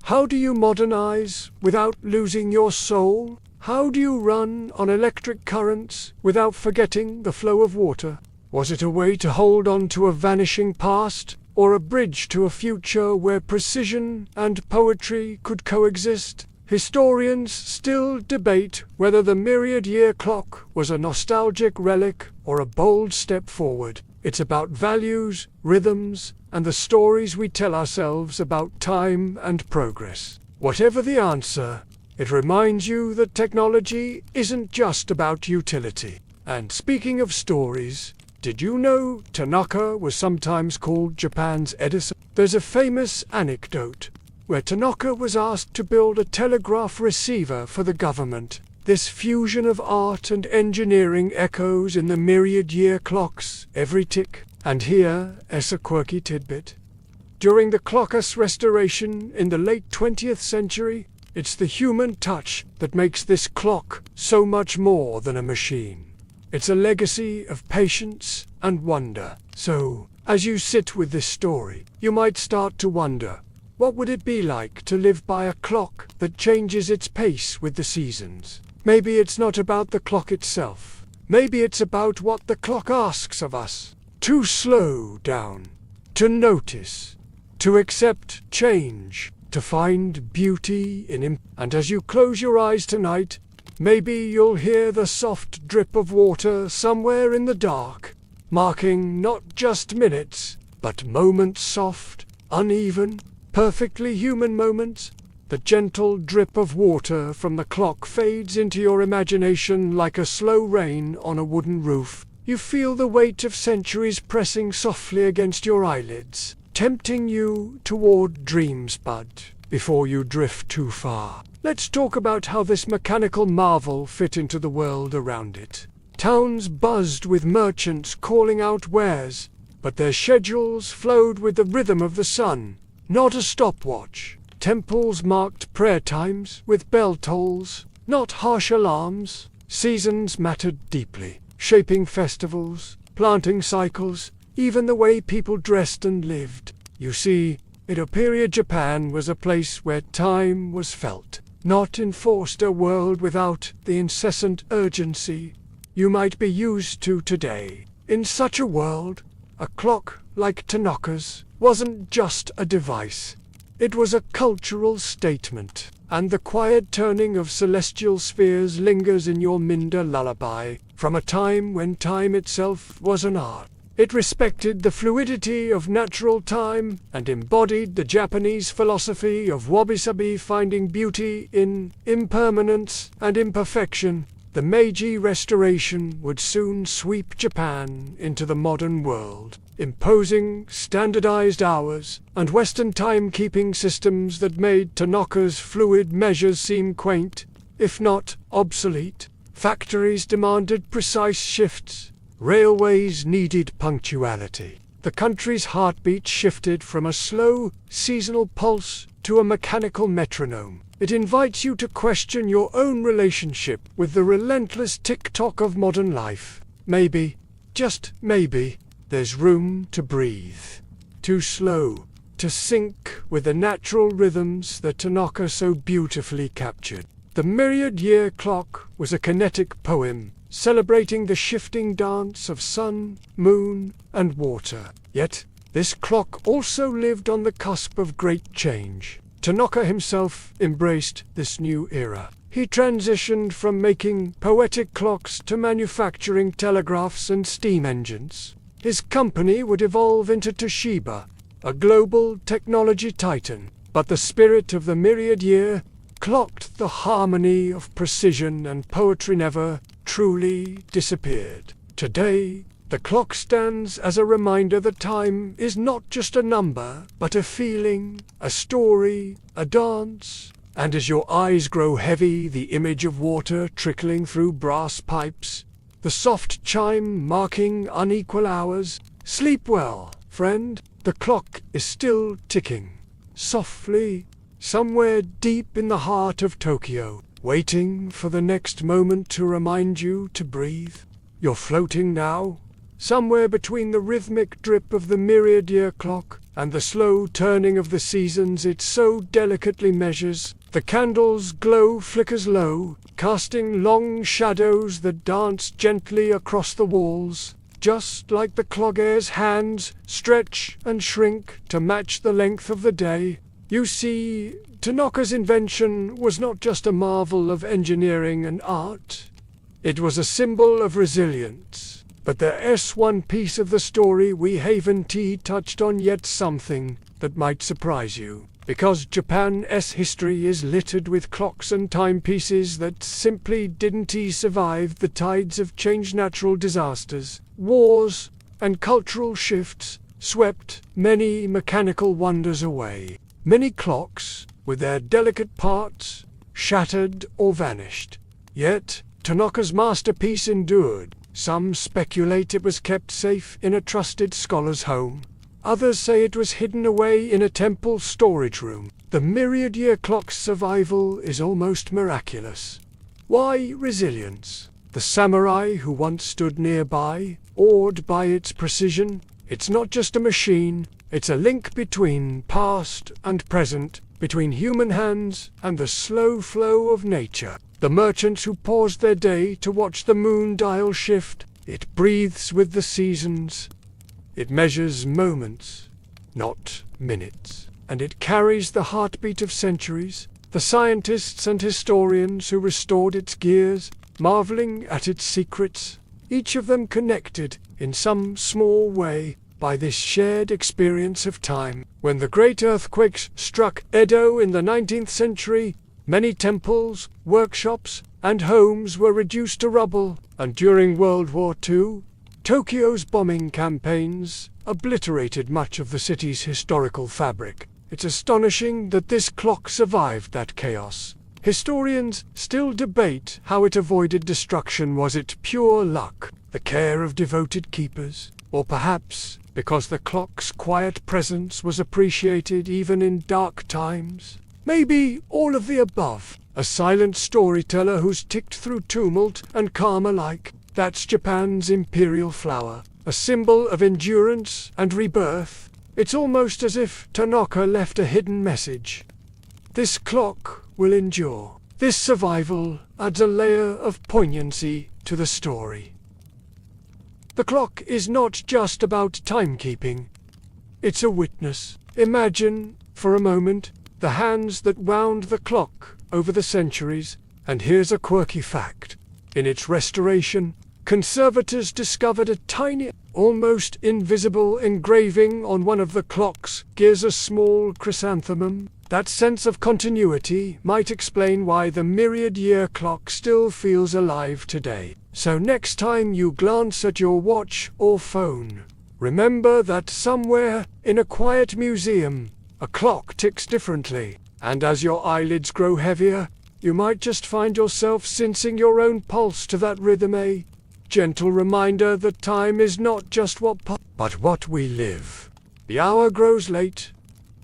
How do you modernize without losing your soul? How do you run on electric currents without forgetting the flow of water? Was it a way to hold on to a vanishing past, or a bridge to a future where precision and poetry could coexist? Historians still debate whether the myriad-year clock was a nostalgic relic or a bold step forward. It's about values, rhythms, and the stories we tell ourselves about time and progress. Whatever the answer, it reminds you that technology isn't just about utility. And speaking of stories, did you know Tanaka was sometimes called Japan's Edison? There's a famous anecdote where Tanaka was asked to build a telegraph receiver for the government. This fusion of art and engineering echoes in the myriad-year clock's every tick. And here is a quirky tidbit. During the clock's restoration in the late 20th century, it's the human touch that makes this clock so much more than a machine. It's a legacy of patience and wonder. So, as you sit with this story, you might start to wonder, what would it be like to live by a clock that changes its pace with the seasons? Maybe it's not about the clock itself. Maybe it's about what the clock asks of us. To slow down, to notice, to accept change, to find beauty in. And as you close your eyes tonight, maybe you'll hear the soft drip of water somewhere in the dark, marking not just minutes, but moments, soft, uneven, perfectly human moments. The gentle drip of water from the clock fades into your imagination like a slow rain on a wooden roof, You feel the weight of centuries pressing softly against your eyelids, tempting you toward dreams, but before you drift too far, let's talk about how this mechanical marvel fit into the world around it. Towns buzzed with merchants calling out wares, but their schedules flowed with the rhythm of the sun, not a stopwatch. Temples marked prayer times with bell tolls, not harsh alarms. Seasons mattered deeply, shaping festivals, planting cycles, even the way people dressed and lived. You see, Edo period Japan was a place where time was felt, not enforced, a world without the incessant urgency you might be used to today. In such a world, a clock like Tanaka's wasn't just a device. It was a cultural statement, and the quiet turning of celestial spheres lingers in your Minda lullaby, from a time when time itself was an art. It respected the fluidity of natural time and embodied the Japanese philosophy of wabi-sabi, finding beauty in impermanence and imperfection. The Meiji Restoration would soon sweep Japan into the modern world, imposing standardized hours and Western timekeeping systems that made Tanaka's fluid measures seem quaint, if not obsolete. Factories demanded precise shifts. Railways needed punctuality. The country's heartbeat shifted from a slow, seasonal pulse to a mechanical metronome. It invites you to question your own relationship with the relentless tick-tock of modern life. Maybe, just maybe, there's room to breathe, to slow, to sync with the natural rhythms that Tanaka so beautifully captured. The myriad-year clock was a kinetic poem, celebrating the shifting dance of sun, moon, and water. Yet, this clock also lived on the cusp of great change. Tanaka himself embraced this new era. He transitioned from making poetic clocks to manufacturing telegraphs and steam engines. His company would evolve into Toshiba, a global technology titan. But the spirit of the myriad-year clocked, the harmony of precision and poetry never truly disappeared. Today, the clock stands as a reminder that time is not just a number, but a feeling, a story, a dance. And as your eyes grow heavy, the image of water trickling through brass pipes, the soft chime marking unequal hours. Sleep well, friend. The clock is still ticking, softly, somewhere deep in the heart of Tokyo, waiting for the next moment to remind you to breathe. You're floating now, somewhere between the rhythmic drip of the myriad-year clock and the slow turning of the seasons it so delicately measures. The candle's glow flickers low, casting long shadows that dance gently across the walls, just like the clogger's hands stretch and shrink to match the length of the day. You see, Tanaka's invention was not just a marvel of engineering and art. It was a symbol of resilience. But there's one piece of the story we haven't touched on yet, something that might surprise you. Because Japan's history is littered with clocks and timepieces that simply didn't survive the tides of change. Natural disasters, wars, and cultural shifts swept many mechanical wonders away. Many clocks, with their delicate parts, shattered or vanished. Yet, Tanaka's masterpiece endured. Some speculate it was kept safe in a trusted scholar's home. Others say it was hidden away in a temple storage room. The myriad-year clock's survival is almost miraculous. Why resilience? The samurai who once stood nearby, awed by its precision. It's not just a machine, it's a link between past and present, between human hands and the slow flow of nature. The merchants who paused their day to watch the moon dial shift. It breathes with the seasons. It measures moments, not minutes. And it carries the heartbeat of centuries. The scientists and historians who restored its gears, marveling at its secrets, each of them connected, in some small way, by this shared experience of time. When the great earthquakes struck Edo in the 19th century, many temples, workshops, and homes were reduced to rubble, and during World War II, Tokyo's bombing campaigns obliterated much of the city's historical fabric. It's astonishing that this clock survived that chaos. Historians still debate how it avoided destruction. Was it pure luck, the care of devoted keepers, or perhaps because the clock's quiet presence was appreciated even in dark times? Maybe all of the above. A silent storyteller who's ticked through tumult and calm alike. That's Japan's imperial flower, a symbol of endurance and rebirth. It's almost as if Tanaka left a hidden message. This clock will endure. This survival adds a layer of poignancy to the story. The clock is not just about timekeeping. It's a witness. Imagine, for a moment, the hands that wound the clock over the centuries. And here's a quirky fact. In its restoration, conservators discovered a tiny, almost invisible engraving on one of the clock's gears, a small chrysanthemum. That sense of continuity might explain why the myriad-year clock still feels alive today. So next time you glance at your watch or phone, remember that somewhere in a quiet museum, a clock ticks differently. And as your eyelids grow heavier, you might just find yourself sensing your own pulse to that rhythm, a gentle reminder that time is not just but what we live. The hour grows late,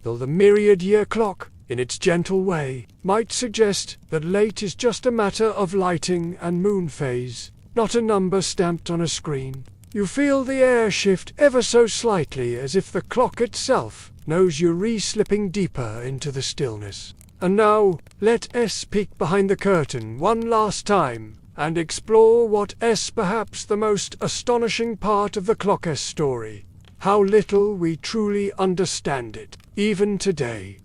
though the myriad-year clock, in its gentle way, might suggest that late is just a matter of lighting and moon phase, not a number stamped on a screen. You feel the air shift ever so slightly, as if the clock itself knows you're slipping deeper into the stillness. And now, let us peek behind the curtain one last time, and explore what is perhaps the most astonishing part of the clock's story. How little we truly understand it, even today.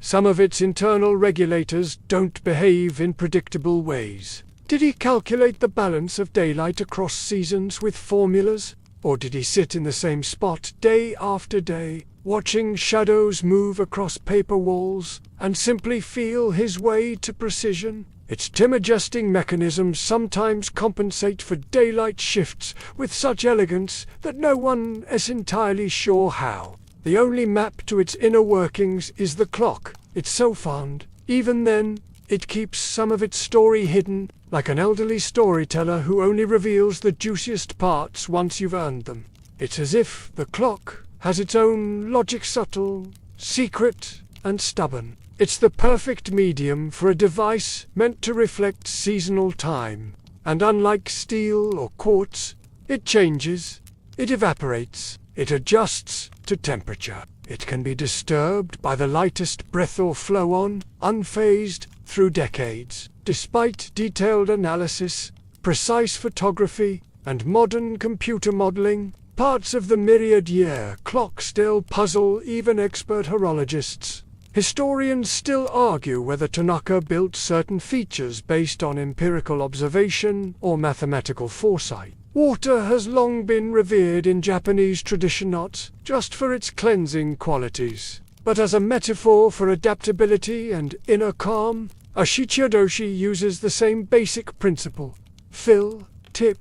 Some of its internal regulators don't behave in predictable ways. Did he calculate the balance of daylight across seasons with formulas? Or did he sit in the same spot day after day, watching shadows move across paper walls, and simply feel his way to precision? Its time-adjusting mechanisms sometimes compensate for daylight shifts with such elegance that no one is entirely sure how. The only map to its inner workings is the clock. It's so fond. Even then, it keeps some of its story hidden, like an elderly storyteller who only reveals the juiciest parts once you've earned them. It's as if the clock has its own logic, subtle, secret, and stubborn. It's the perfect medium for a device meant to reflect seasonal time. And unlike steel or quartz, it changes, it evaporates, it adjusts to temperature. It can be disturbed by the lightest breath or flow on, unfazed through decades. Despite detailed analysis, precise photography, and modern computer modeling, parts of the myriad-year clock still puzzle even expert horologists. Historians still argue whether Tanaka built certain features based on empirical observation or mathematical foresight. Water has long been revered in Japanese tradition not just for its cleansing qualities, but as a metaphor for adaptability and inner calm. A shichidoshi uses the same basic principle: fill, tip,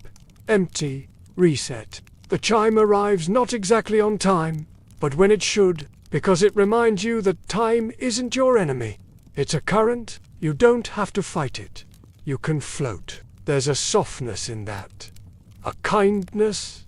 empty, reset. The chime arrives not exactly on time, but when it should, because it reminds you that time isn't your enemy. It's a current. You don't have to fight it. You can float. There's a softness in that. A kindness,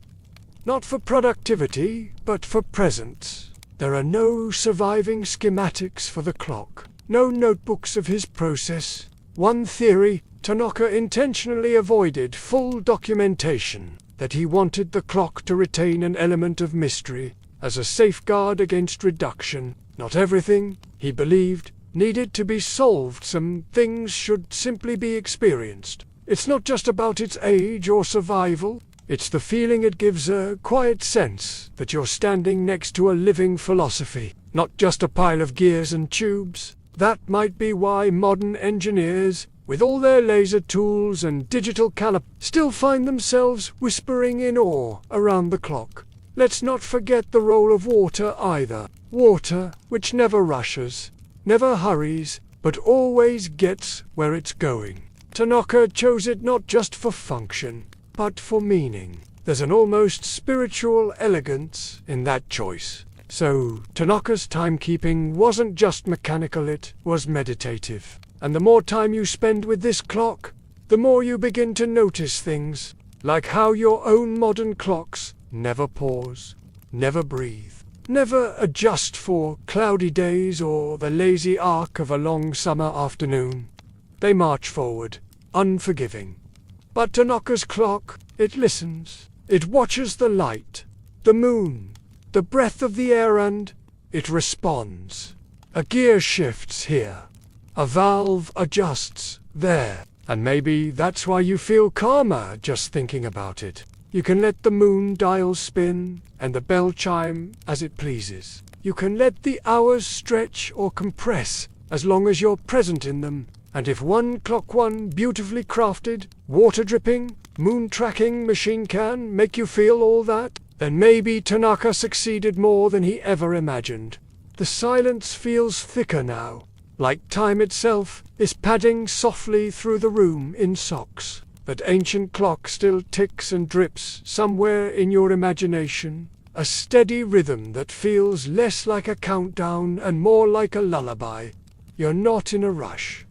not for productivity, but for presence. There are no surviving schematics for the clock, no notebooks of his process. One theory, Tanaka intentionally avoided full documentation, that he wanted the clock to retain an element of mystery, as a safeguard against reduction. Not everything, he believed, needed to be solved. Some things should simply be experienced. It's not just about its age or survival, it's the feeling it gives, a quiet sense that you're standing next to a living philosophy, not just a pile of gears and tubes. That might be why modern engineers, with all their laser tools and digital calipers, still find themselves whispering in awe around the clock. Let's not forget the role of water either. Water, which never rushes, never hurries, but always gets where it's going. Tanaka chose it not just for function, but for meaning. There's an almost spiritual elegance in that choice. So, Tanaka's timekeeping wasn't just mechanical, it was meditative. And the more time you spend with this clock, the more you begin to notice things, like how your own modern clocks never pause, never breathe, never adjust for cloudy days or the lazy arc of a long summer afternoon. They march forward, unforgiving. But Tanaka's clock, it listens. It watches the light, the moon, the breath of the air, and it responds. A gear shifts here. A valve adjusts there. And maybe that's why you feel calmer just thinking about it. You can let the moon dial spin and the bell chime as it pleases. You can let the hours stretch or compress as long as you're present in them. And if one beautifully crafted, water-dripping, moon-tracking machine can make you feel all that, then maybe Tanaka succeeded more than he ever imagined. The silence feels thicker now, like time itself is padding softly through the room in socks. That ancient clock still ticks and drips somewhere in your imagination, a steady rhythm that feels less like a countdown and more like a lullaby. You're not in a rush.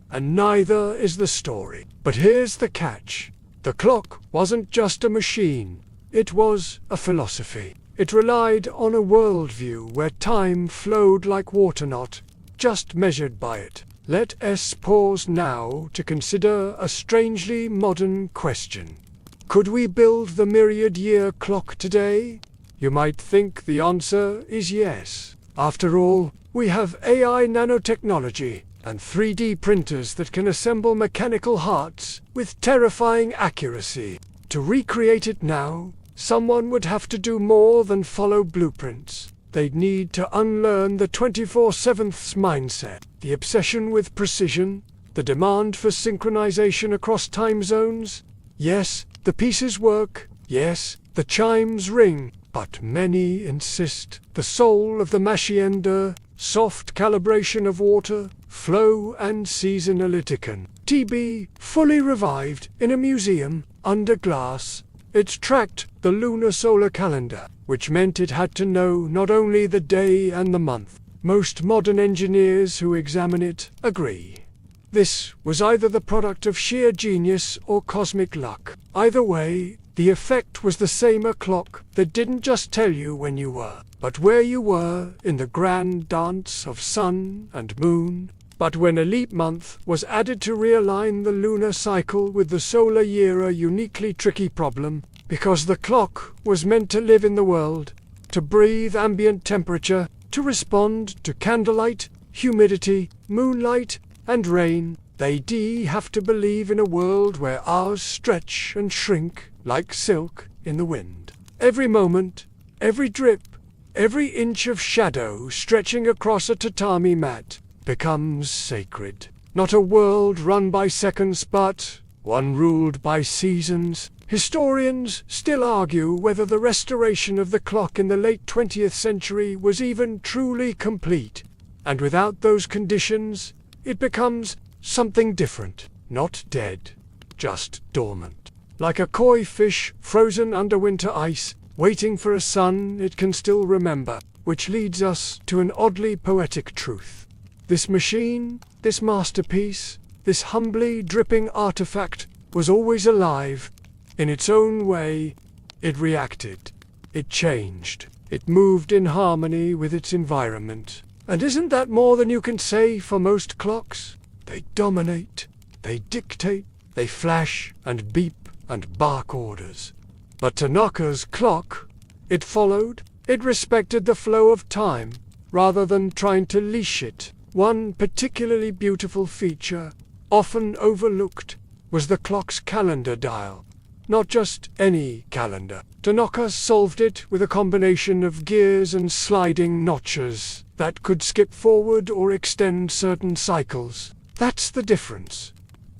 And neither is the story. But here's the catch. The clock wasn't just a machine. It was a philosophy. It relied on a worldview where time flowed like water, not just measured by it. Let us pause now to consider a strangely modern question. Could we build the myriad-year clock today? You might think the answer is yes. After all, we have AI nanotechnology and 3D printers that can assemble mechanical hearts with terrifying accuracy. To recreate it now, someone would have to do more than follow blueprints. They'd need to unlearn the 24/7 mindset, the obsession with precision, the demand for synchronization across time zones. Yes, the pieces work. Yes, the chimes ring. But many insist the soul of the Machiander, soft calibration of water, flow and seasonality to be fully revived in a museum under glass. It tracked the lunar solar calendar, which meant it had to know not only the day and the month. Most modern engineers who examine it agree. This was either the product of sheer genius or cosmic luck. Either way, the effect was the same: a clock that didn't just tell you when you were, but where you were in the grand dance of sun and moon. But when a leap month was added to realign the lunar cycle with the solar year, a uniquely tricky problem, because the clock was meant to live in the world, to breathe ambient temperature, to respond to candlelight, humidity, moonlight, and rain. They'd have to believe in a world where hours stretch and shrink like silk in the wind. Every moment, every drip, every inch of shadow stretching across a tatami mat becomes sacred. Not a world run by seconds, but one ruled by seasons. Historians still argue whether the restoration of the clock in the late 20th century was even truly complete. And without those conditions, it becomes something different. Not dead, just dormant. Like a koi fish frozen under winter ice, waiting for a sun it can still remember. Which leads us to an oddly poetic truth. This machine, this masterpiece, this humbly dripping artifact was always alive. In its own way, it reacted. It changed. It moved in harmony with its environment. And isn't that more than you can say for most clocks? They dominate, they dictate, they flash and beep and bark orders. But Tanaka's clock, it followed, it respected the flow of time, rather than trying to leash it. One particularly beautiful feature, often overlooked, was the clock's calendar dial. Not just any calendar. Tanaka solved it with a combination of gears and sliding notches that could skip forward or extend certain cycles. That's the difference.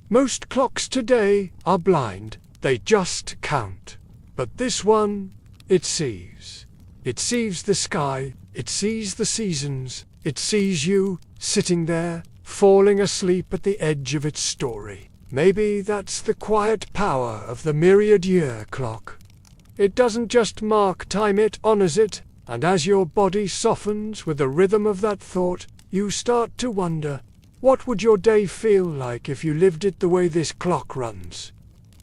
Most clocks today are blind. They just count. But this one, it sees. It sees the sky. It sees the seasons. It sees you, sitting there, falling asleep at the edge of its story. Maybe that's the quiet power of the myriad-year clock. It doesn't just mark time, it honors it, and as your body softens with the rhythm of that thought, you start to wonder, what would your day feel like if you lived it the way this clock runs?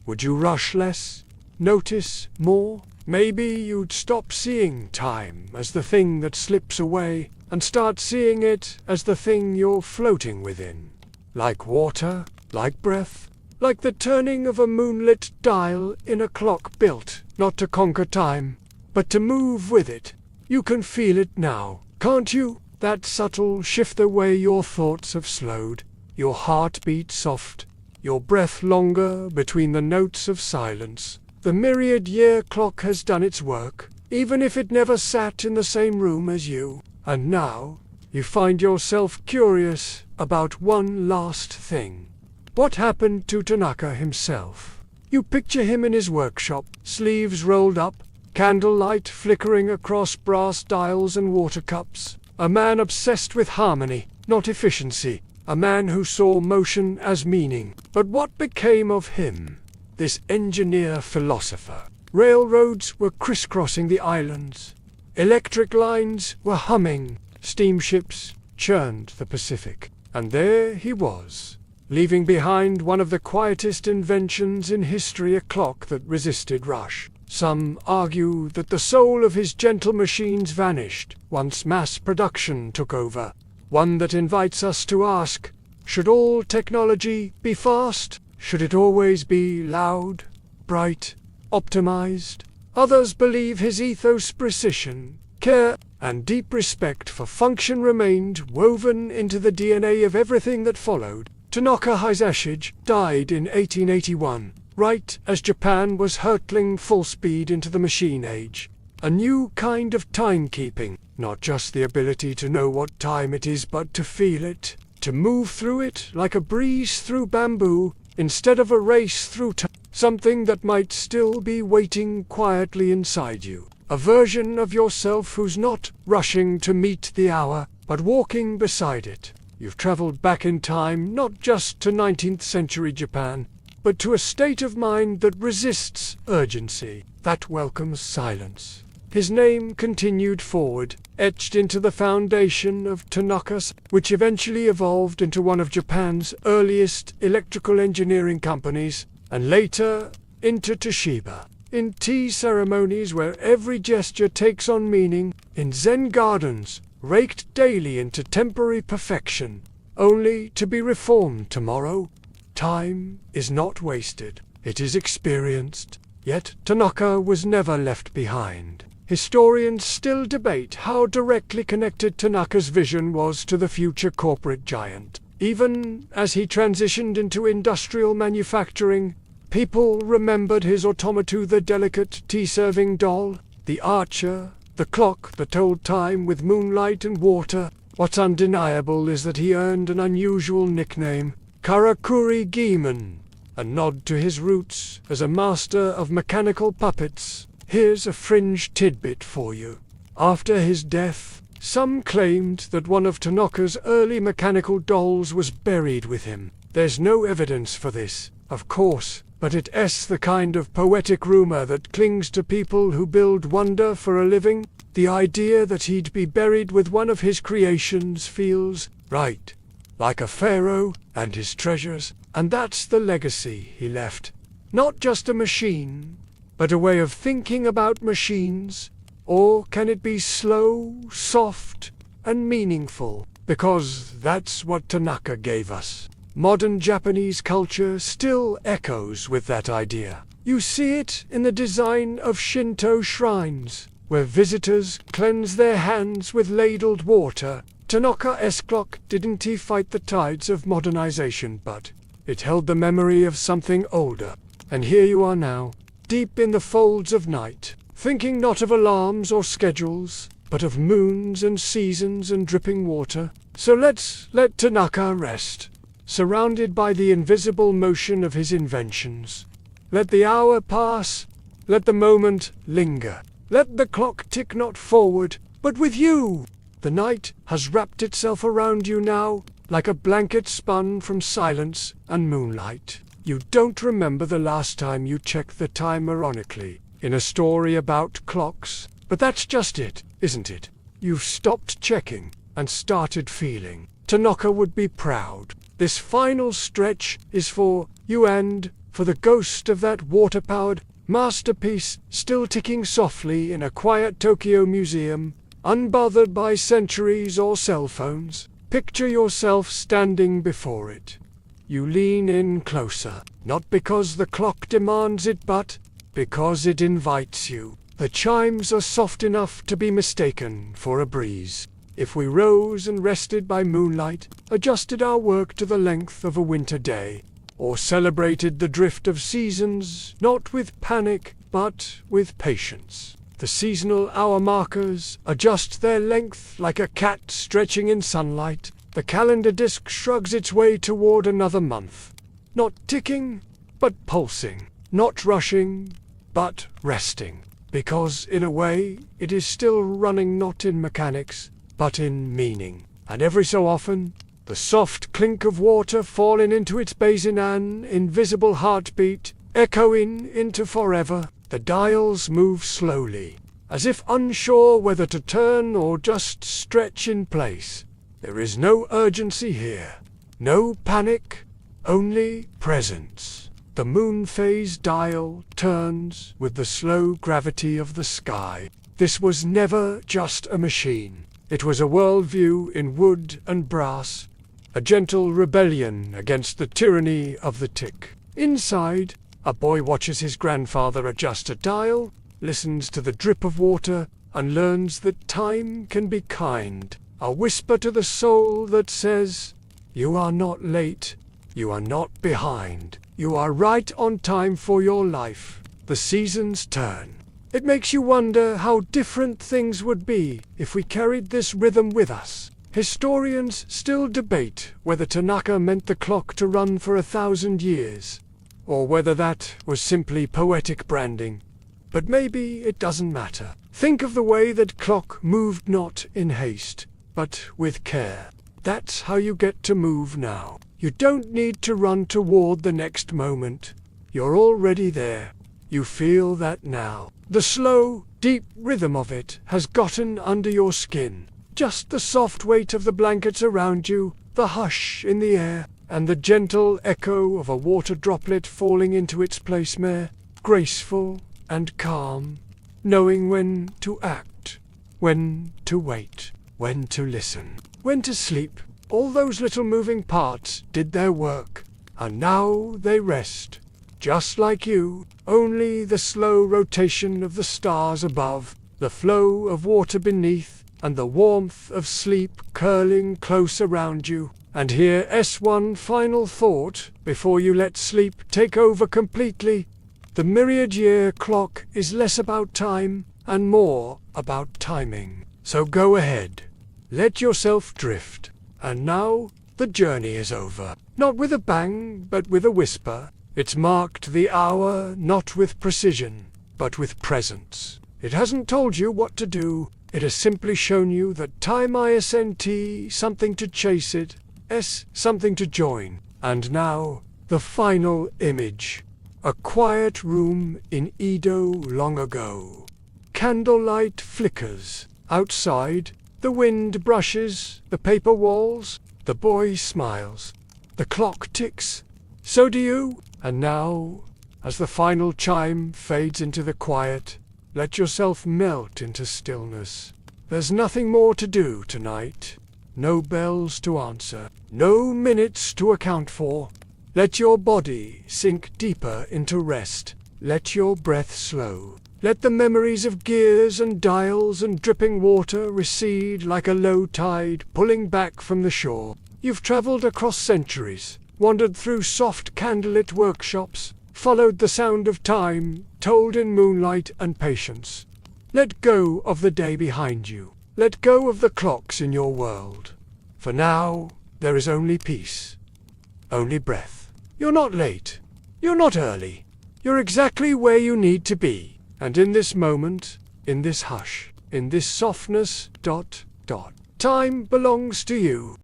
Would you rush less? Notice more? Maybe you'd stop seeing time as the thing that slips away and start seeing it as the thing you're floating within. Like water, like breath, like the turning of a moonlit dial in a clock built not to conquer time, but to move with it. You can feel it now, can't you? That subtle shift, the way your thoughts have slowed, your heartbeat soft, your breath longer between the notes of silence. The myriad-year clock has done its work, even if it never sat in the same room as you. And now, you find yourself curious about one last thing. What happened to Tanaka himself? You picture him in his workshop, sleeves rolled up, candlelight flickering across brass dials and water cups. A man obsessed with harmony, not efficiency. A man who saw motion as meaning. But what became of him? This engineer-philosopher. Railroads were crisscrossing the islands. Electric lines were humming. Steamships churned the Pacific. And there he was, leaving behind one of the quietest inventions in history, a clock that resisted rush. Some argue that the soul of his gentle machines vanished once mass production took over. One that invites us to ask, should all technology be fast? Should it always be loud, bright, optimized? Others believe his ethos, precision, care, and deep respect for function remained woven into the DNA of everything that followed. Tanaka Hisashi died in 1881, right as Japan was hurtling full speed into the machine age. A new kind of timekeeping, not just the ability to know what time it is, but to feel it, to move through it like a breeze through bamboo, instead of a race through time, something that might still be waiting quietly inside you. A version of yourself who's not rushing to meet the hour, but walking beside it. You've traveled back in time, not just to 19th century Japan, but to a state of mind that resists urgency, that welcomes silence. His name continued forward, etched into the foundation of Tanaka's, which eventually evolved into one of Japan's earliest electrical engineering companies, and later into Toshiba. In tea ceremonies where every gesture takes on meaning, in Zen gardens, raked daily into temporary perfection, only to be reformed tomorrow. Time is not wasted, it is experienced. Yet Tanaka was never left behind. Historians still debate how directly connected Tanaka's vision was to the future corporate giant. Even as he transitioned into industrial manufacturing, people remembered his automata, the delicate tea-serving doll, the archer, the clock that told time with moonlight and water. What's undeniable is that he earned an unusual nickname, Karakuri Giemon, a nod to his roots as a master of mechanical puppets. Here's a fringe tidbit for you. After his death, some claimed that one of Tanaka's early mechanical dolls was buried with him. There's no evidence for this, of course, but it's the kind of poetic rumor that clings to people who build wonder for a living. The idea that he'd be buried with one of his creations feels right, like a pharaoh and his treasures, and that's the legacy he left. Not just a machine, but a way of thinking about machines. Or can it be slow, soft, and meaningful? Because that's what Tanaka gave us. Modern Japanese culture still echoes with that idea. You see it in the design of Shinto shrines, where visitors cleanse their hands with ladled water. Tanaka's clock didn't fight the tides of modernization, but it held the memory of something older. And here you are now, deep in the folds of night, thinking not of alarms or schedules, but of moons and seasons and dripping water. So let's let Tanaka rest, surrounded by the invisible motion of his inventions. Let the hour pass, let the moment linger, let the clock tick not forward, but with you. The night has wrapped itself around you now, like a blanket spun from silence and moonlight. You don't remember the last time you checked the time ironically, in a story about clocks. But that's just it, isn't it? You've stopped checking and started feeling. Tanaka would be proud. This final stretch is for you and for the ghost of that water-powered masterpiece still ticking softly in a quiet Tokyo museum, unbothered by centuries or cell phones. Picture yourself standing before it. You lean in closer, not because the clock demands it, but because it invites you. The chimes are soft enough to be mistaken for a breeze. If we rose and rested by moonlight, adjusted our work to the length of a winter day, or celebrated the drift of seasons, not with panic, but with patience, the seasonal hour markers adjust their length like a cat stretching in sunlight. The calendar disk shrugs its way toward another month, not ticking, but pulsing, not rushing, but resting, because in a way it is still running not in mechanics, but in meaning. And every so often, the soft clink of water falling into its basin, an invisible heartbeat, echoing into forever. The dials move slowly, as if unsure whether to turn or just stretch in place. There is no urgency here, no panic, only presence. The moon phase dial turns with the slow gravity of the sky. This was never just a machine. It was a worldview in wood and brass, a gentle rebellion against the tyranny of the tick. Inside, a boy watches his grandfather adjust a dial, listens to the drip of water, and learns that time can be kind. A whisper to the soul that says, "You are not late, you are not behind, you are right on time for your life." The seasons turn. It makes you wonder how different things would be if we carried this rhythm with us. Historians still debate whether Tanaka meant the clock to run for 1,000 years, or whether that was simply poetic branding. But maybe it doesn't matter. Think of the way that clock moved, not in haste, but with care. That's how you get to move now. You don't need to run toward the next moment. You're already there. You feel that now. The slow, deep rhythm of it has gotten under your skin. Just the soft weight of the blankets around you, the hush in the air, and the gentle echo of a water droplet falling into its place there, graceful and calm, knowing when to act, when to wait, when to listen, when to sleep. All those little moving parts did their work, and now they rest, just like you. Only the slow rotation of the stars above, the flow of water beneath, and the warmth of sleep curling close around you. And here's one final thought before you let sleep take over completely. The myriad-year clock is less about time and more about timing. So go ahead. Let yourself drift. And now the journey is over. Not with a bang, but with a whisper. It's marked the hour not with precision, but with presence. It hasn't told you what to do. It has simply shown you that time isn't something to chase, it is something to join. And now, the final image. A quiet room in Edo long ago. Candlelight flickers. Outside, the wind brushes the paper walls. The boy smiles. The clock ticks. So do you. And now, as the final chime fades into the quiet, let yourself melt into stillness. There's nothing more to do tonight. No bells to answer. No minutes to account for. Let your body sink deeper into rest. Let your breath slow. Let the memories of gears and dials and dripping water recede like a low tide pulling back from the shore. You've traveled across centuries, wandered through soft candlelit workshops, followed the sound of time, told in moonlight and patience. Let go of the day behind you. Let go of the clocks in your world. For now, there is only peace. Only breath. You're not late. You're not early. You're exactly where you need to be. And in this moment, in this hush, in this softness, time belongs to you.